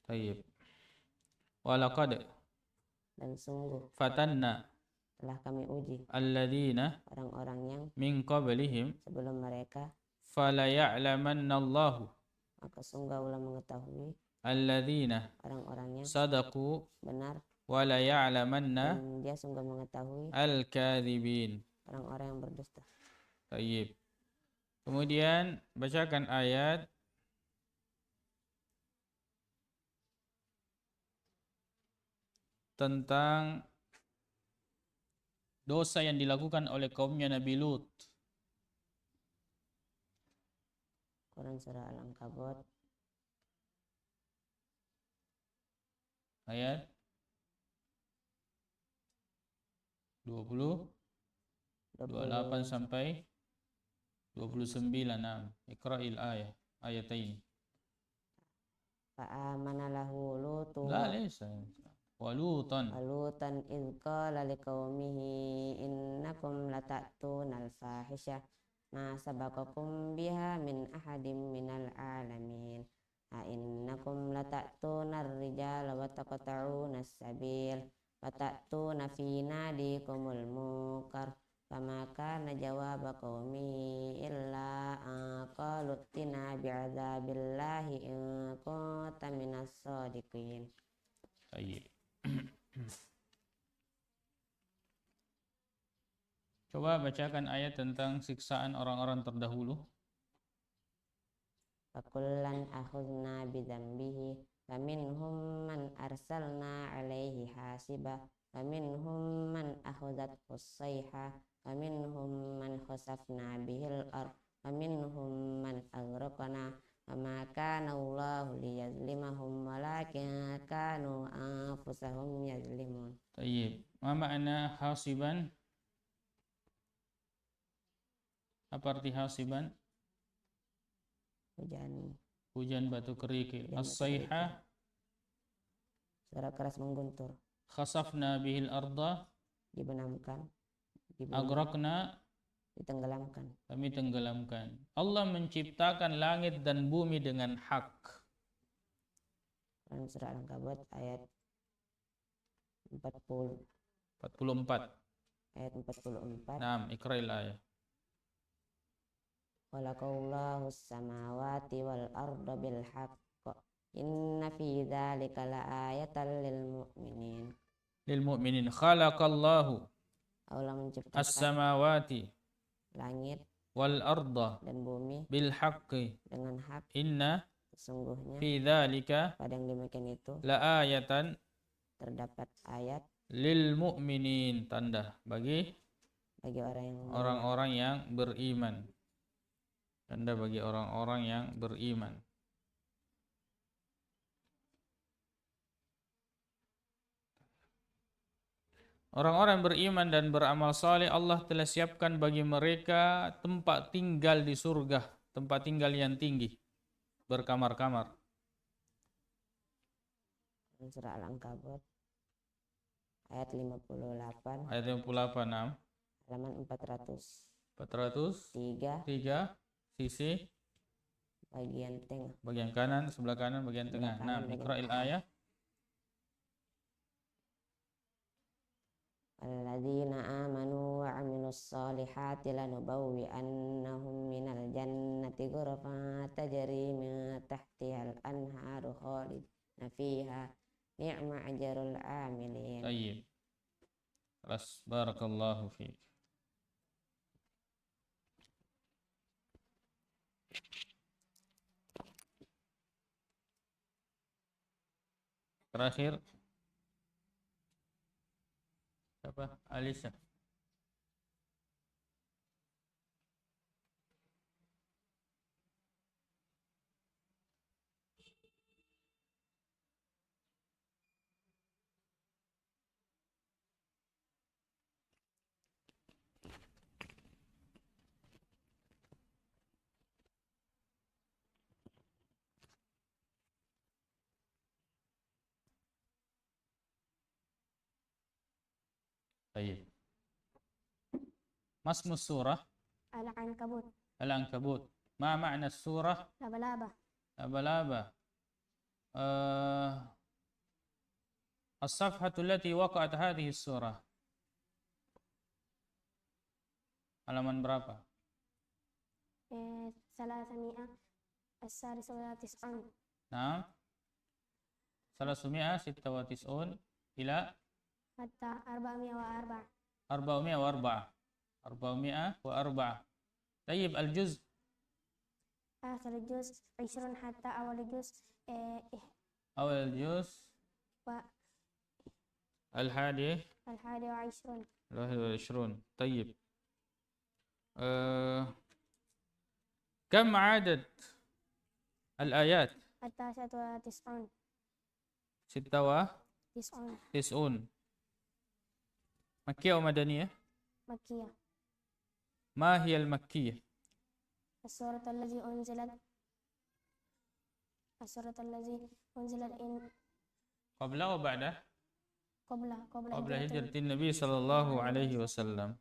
Tayyib. Walaqad Dan sungguh fatanna telah kami uji alladzina orang-orang yang min qablihim sebelum mereka, falaya'lamanna Allahu maka sungguh Allah mengetahui alladzina orang-orang yang sadaqu benar, wala ya'lamanna dan dia sungguh mengetahui al-kadzibin. orang-orang yang berdusta. Tayyib. Kemudian bacakan ayat tentang dosa yang dilakukan oleh kaumnya Nabi Lut. Quran surah Al-Ankabut Ayat 20, 28 sampai 29. Iqra'il ayatain. Fa'amana lahu lutu La laysa walutan idh qala liqaumihi innakum lata'tunal fahisha ma sabaqakum biha min ahadim minal alamin a innakum lata'tunar rijala wa taqta'unas sabil wa ta'tuna fi nadikumul munkar fama kana jawaba qaumihi illa qalu tina bi'adzabillahi in kunta minas shadiqin. Baik. Coba bacakan ayat tentang siksaan orang-orang terdahulu. Fakullan akhudna bidzambihi faminhum man arsalna alaihi hasiba faminhum man akhudathu as-sayha faminhum man khasafna bihil ard faminhum man aghraqna wama kana Allahu liyazlimahum walakin kanu anfusahum yazlimun. Tayyib. Ma makna hasiban? Apa arti hasiban? Hujan batu kerikil. As-sayha, suara keras mengguntur. khasafna bihil arda, Dibenamkan, agraqna, ditenggelamkan. kami tenggelamkan. Allah menciptakan langit dan bumi dengan hak. Quran surah Al-Ankabut ayat 44. 44. Ayat 44. Naam, iqra'il ayat. Khalaqallahu as-samawati wal arda bil haqq inna fi dzalika laayatan lil mu'minin. Lil mu'minin khalaqallahu Allah menciptakan as-samawati langit wal arda dan bumi bil haqqi dengan hak. inna Sesungguhnya fi dzalika pada yang demikian itu la ayatan terdapat ayat lil mu'minin, tanda bagi bagi orang yang orang-orang yang beriman. Tanda bagi orang-orang yang beriman. Orang-orang beriman dan beramal saleh, Allah telah siapkan bagi mereka tempat tinggal di surga, tempat tinggal yang tinggi, berkamar-kamar. Surah Al-Ankabut ayat 58. Ayat 58, 6. Halaman 400. 403, sisi bagian tengah. bagian kanan, sebelah kanan, bagian tengah. Nah, iqra'il ayah. Alladzina amanu wa 'amilus solihati lanubawwi'annahum minal jannati ghurafan tajri min tahtihal anharu khalidina fiha ni'ma ajrul 'amilin. Tayyib. Terus barakallahu fiik. Terakhir siapa? Alisa. Baik. Masmu surah Al-Ankabut. Al-Ankabut. Ma makna surah? Laba-laba. Laba-laba. As-safhatu allati waqa'at hadhihi surah. Halaman berapa? 300 as-salisah Naam. 396 ila hatta 404. 404. طيب الجزء آخر الجزء 20 حتى أول الجزء أول الجزء الحادي 21. طيب كم عدد الآيات؟ 96. 96. مكية ومدنية؟ مكية. ما هي المكية؟ السورة التي أنزلت قبل أو بعد؟ قبل هجرة النبي صلى الله عليه وسلم.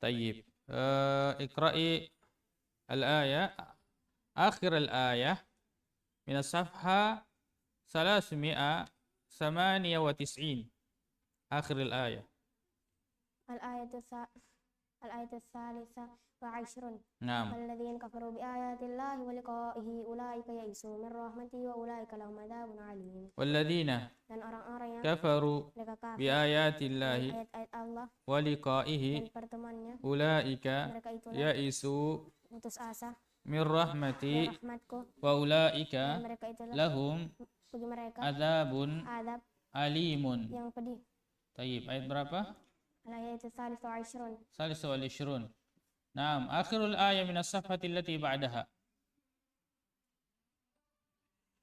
طيب اقرأي الآية، آخر الآية من الصفحة 398. آخر الآية. الآية 23. نعم. والذين كفروا بآيات الله ولقائه أولئك يئسوا من رحمته وأولئك لهم عذاب عليم. والذين dan orang-orang yang كفروا بآيات الله ayat-ayat Allah ولقائه dan pertemuannya, أولئك mereka itulah يئسوا putus asa من رحمتي rahmatku, وأولئك dan mereka itulah لهم bagi mereka عذاب adab أليم. yang pedih. طيب ayat berapa? Al-ayat 23. 23. نعم. آخر الآية من الصفحة التي بعدها.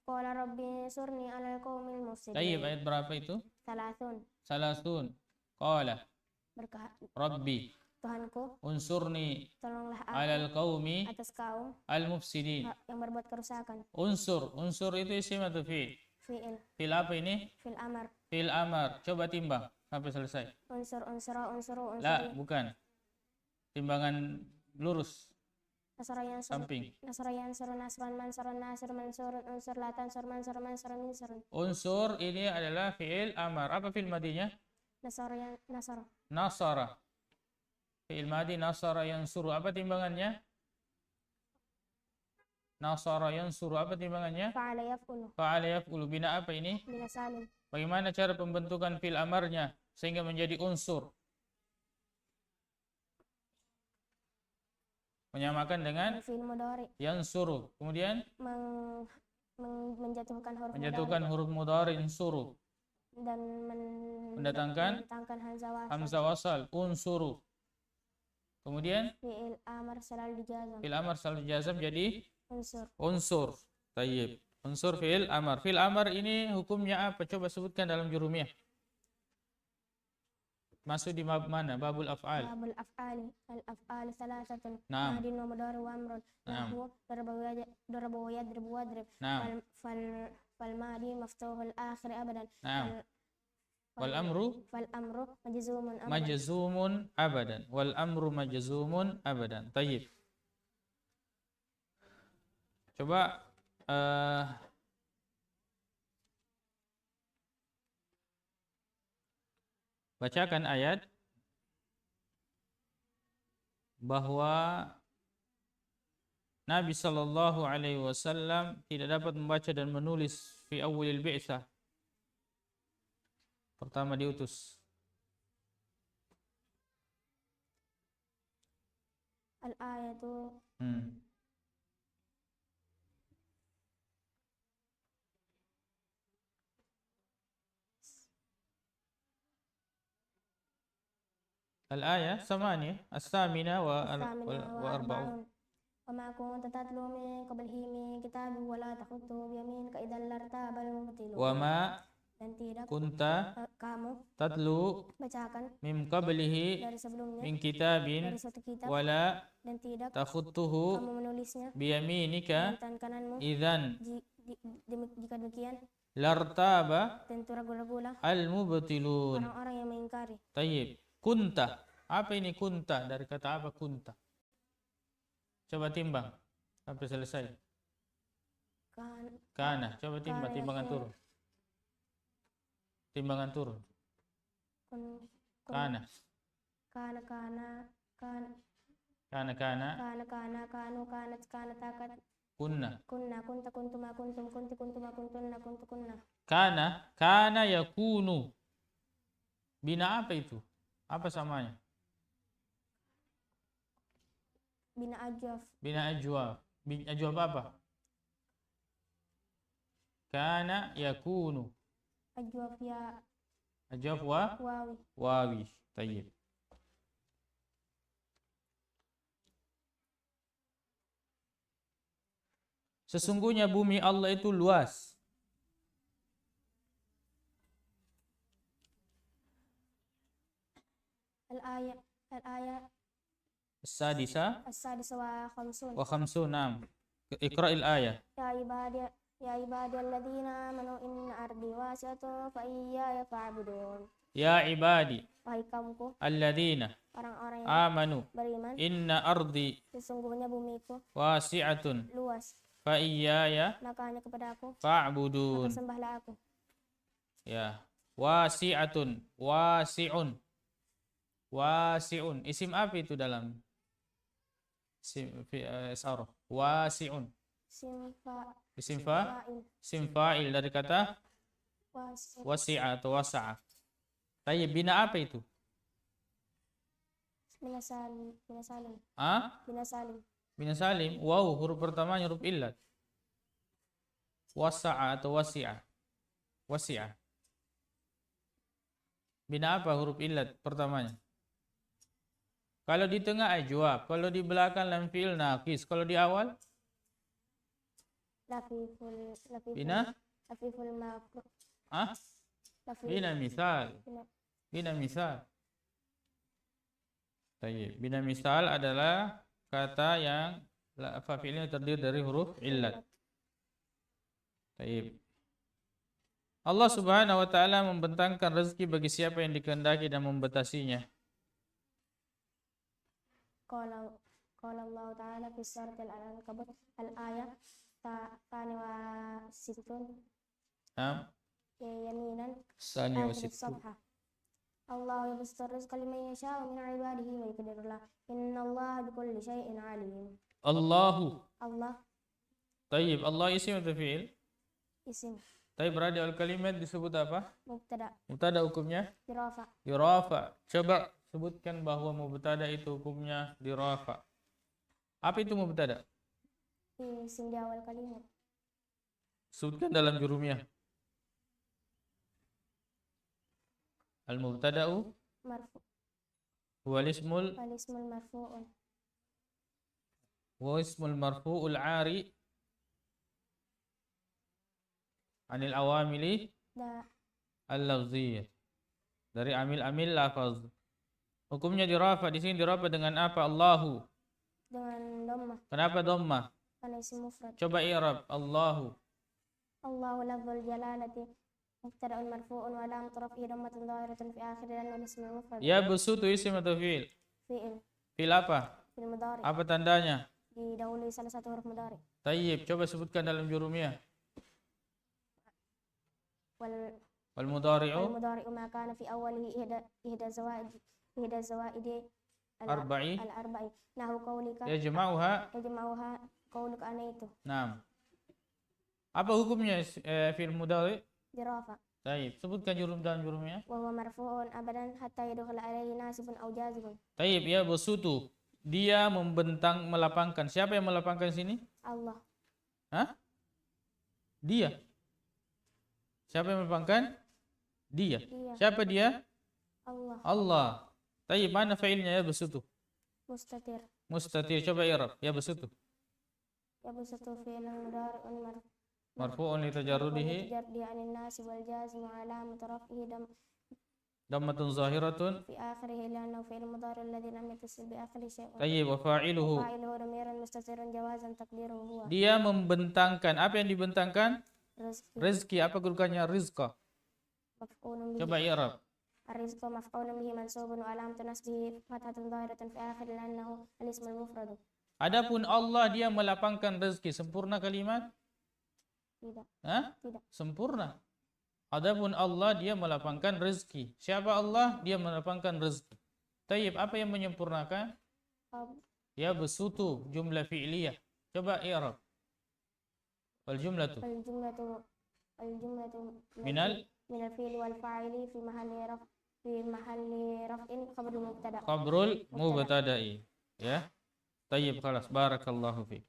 Qala rabbi surni 'alal qaumil mufsidin. طيب ayat berapa itu? 30. 30. Qala Rabbi Tuhanku, unsurni tolonglah aku 'alal qaumi atas kaum al-mufsidin. yang berbuat kerusakan. Unsur itu isim atau fi'il? Fi'il. Fi'il apa ini? Fil amar. Fi'il amar. Coba timbang sampai selesai. Unsuru. La, bukan. Timbangan lurus samping. Unsur ini adalah fi'il amar. Apa fi'il madinya? Nasara. Fi'il madi nasara yansuru. Apa timbangannya? Nasara yansuru. Apa timbangannya? Fa'ala yaf'ulu. Bina apa ini? Bina salim. Bagaimana cara pembentukan fi'il amarnya sehingga menjadi unsur? Menyamakan dengan fi'il mudhari. Yansuru. Kemudian menjatuhkan huruf mudhari yansuru. Dan mendatangkan hamzah wasal. unsuru. Kemudian fi'il amar selalu dijazam. fi'il amar selalu dijazam jadi Unsur. unsur. Tayyib. Unsur fi'il amar. Fi'il amar ini hukumnya apa? Coba sebutkan dalam jurumiyah. Masuk di bab mana? Babul af'al. Babul af'ali. Al-af'al salasatun. Naam. Madin wa mudhari wa amrun. Naam. Nahwu daraba wa yadrib wa adrib. Naam. Fal madi maftuhul akhir abadan. Naam. Wal amru majzumun abadan. majzumun abadan. Wal amru majzumun abadan. Tayyib. Coba bacakan ayat bahwa Nabi sallallahu alaihi wasallam tidak dapat membaca dan menulis fi awwalil bi'tsah. Pertama diutus. Al-ayatu Al-ayah ثمانية الثامنة وأربعون. وما كنت تتلو من قبله من كتاب ولا تخطه بيمينك إذا لارتاب المبطلون. وما dan tidak kunta kamu tatlu bacakan min qablihi dari sebelumnya min kitabin dari suatu kitab wala dan tidak takhutuhu kamu menulisnya biyaminika dengan tangan kananmu. idzan Jika demikian lartaba tentu ragu-ragulah al-mubtilun. orang-orang yang mengingkari. Tayyib. Kunta. Apa ini kunta? Dari kata apa kunta? Coba timbang sampai selesai. Kana. Coba timbang, timbangan turun. Timbangan turun. Kana. Kana kanu kanat kana takat Kunna. kunta kuntuma kuntum kunti kuntuma kuntunna kuntu kunna. Kana yakunu. Bina apa itu? Apa samanya? Bina ajwaf. Bina ajwaf. Bina ajwaf apa? Kana yakunu. Ajwaf ya. Ajwaf wa Wawi. wawi. Tayyib. Sesungguhnya bumi Allah itu luas. Al-ayat As-sadisa wa khamsun. Naam. Iqra'il ayah. Ya ibadiyalladzina amanu inna ardi wasi'atun fa iyaya fa'budun. Ya ibadi Wahai kaumku, alladzina orang-orang yang amanu beriman, inna ardi sesungguhnya bumiku wasi'atun luas, fa iyaya maka hanya kepada aku maka fa'budun. sembahlah aku. Ya. Wasi'atun. Wasi'un. Wasi'un. Isim apa itu dalam sarf? Wasi'un. Isim fa'il dari kata wasi'a atau wasa'a. Tayyib, bina apa itu? Bina salim. Bina salim. Wow, huruf pertamanya huruf illat. Wasa'a atau wasi'a. Wasi'a. Bina apa huruf illat pertamanya? Kalau di tengah ajwab, kalau di belakang lam fi'il naqis, kalau di awal bina makruh. bina misal. Bina misal. Tayyib. Bina misal adalah kata yang fi'ilnya terdiri dari huruf illat. Tayyib. Allah Subhanahu wa taala membentangkan rezeki bagi siapa yang dikehendaki dan membatasinya. Qala Allah Ta'ala fi suratil Al-Ankabut al-ayah Tani wa situn. Yaminan Sani wa situn. Sabha. Allah yabsutu rizqa liman yasha'u min 'ibadihi wa yaqdiru lahu. Innallaha bikulli syai'in 'alim. Allah. Tayyib, Allah isim atau fi'il? Isim. Tayyib, radi al-kalimat disebut apa? Mubtada. Mubtada hukumnya? Dirafa. Coba sebutkan bahwa mubtada itu hukumnya dirafa. Apa itu mubtada? Isim di awal kalimat. Sebutkan dalam jurumiyah. Al-mubtada'u Marfu. Wal ismul marfu'ul 'ari anil awamili al-lafziyyah. Dari amil-amil lafaz. Hukumnya dirafa di sini dirafa dengan apa? Allahu. dengan dhammah Kenapa dhammah? karena isim mufrad. Coba i'rab Allahu. Allahu lafzul jalalati mubtada'un marfu'un wa lam rafihi dhammatun dhahiratun fi akhirih dan ismul mufrad. Ya besutu isim atau fi'il? Fi'il. Fi'il apa? Fi'il mudhari. Apa tandanya? Didahului salah satu huruf mudhari. Tayyib, coba sebutkan dalam jurumiyah. Wal mudhari'u Mudhari'u ma kana fi awwalihi ihda zawaidi arba'i al-arba'i. Nahu qaulika yajma'uha. qauluka ana itu. Naam. Apa hukumnya fi'il mudhari'? Dirafa. Tayyib, sebutkan dalam jurumiyah. Wa huwa marfu'un abadan hatta yadkhula alaihi nasibun aw jazibun. Tayyib, ya besutu. Dia membentang, melapangkan. Siapa yang melapangkan sini? Allah. Hah? Dia. Siapa yang melapangkan? Dia. Siapa dia? Allah. Allah. Tayyib, mana fa'ilnya ya besutu? Mustatir. Mustatir, coba i'rab ya besutu. Ya besutu fi'lan mudhari'un Marfu'un li tajarrudihi jardi anin nasib wal jazm alamatu raf'ihi dammatun zahiratun fi akhirih li'annahu fi'l mudhari' alladhi lam yattasil bi akhirih syai'un. Tayyib, wa fa'iluhu. Fa'iluhu dhamirun mustatirun jawazan taqdiruhu huwa. Dia membentangkan. Apa yang dibentangkan? Rizqi. Rizki. Apa kedudukannya rizqa? Maf'ulun bihi. Coba i'rab. Ar-rizqu maf'ulun bihi mansubun wa alamatu nasbihi fathatun dhahiratun fi akhirih li'annahu al-ismul mufrad. Adapun Allah, dia melapangkan rezeki. Sempurna kalimat? Tidak. Hah? Tidak. Sempurna. Adapun Allah, dia melapangkan rezeki. Siapa Allah? Dia melapangkan rezeki. Tayyib, apa yang menyempurnakan? Ya besutu, jumlah fi'liyah. Coba i'rab. Wal jumlatu minal fi'li wal fa'ili fi mahalli raf'in khabarul mubtada. qabrul mubtada'i. Ya. Tayyib, khalas. Barakallahu fiik.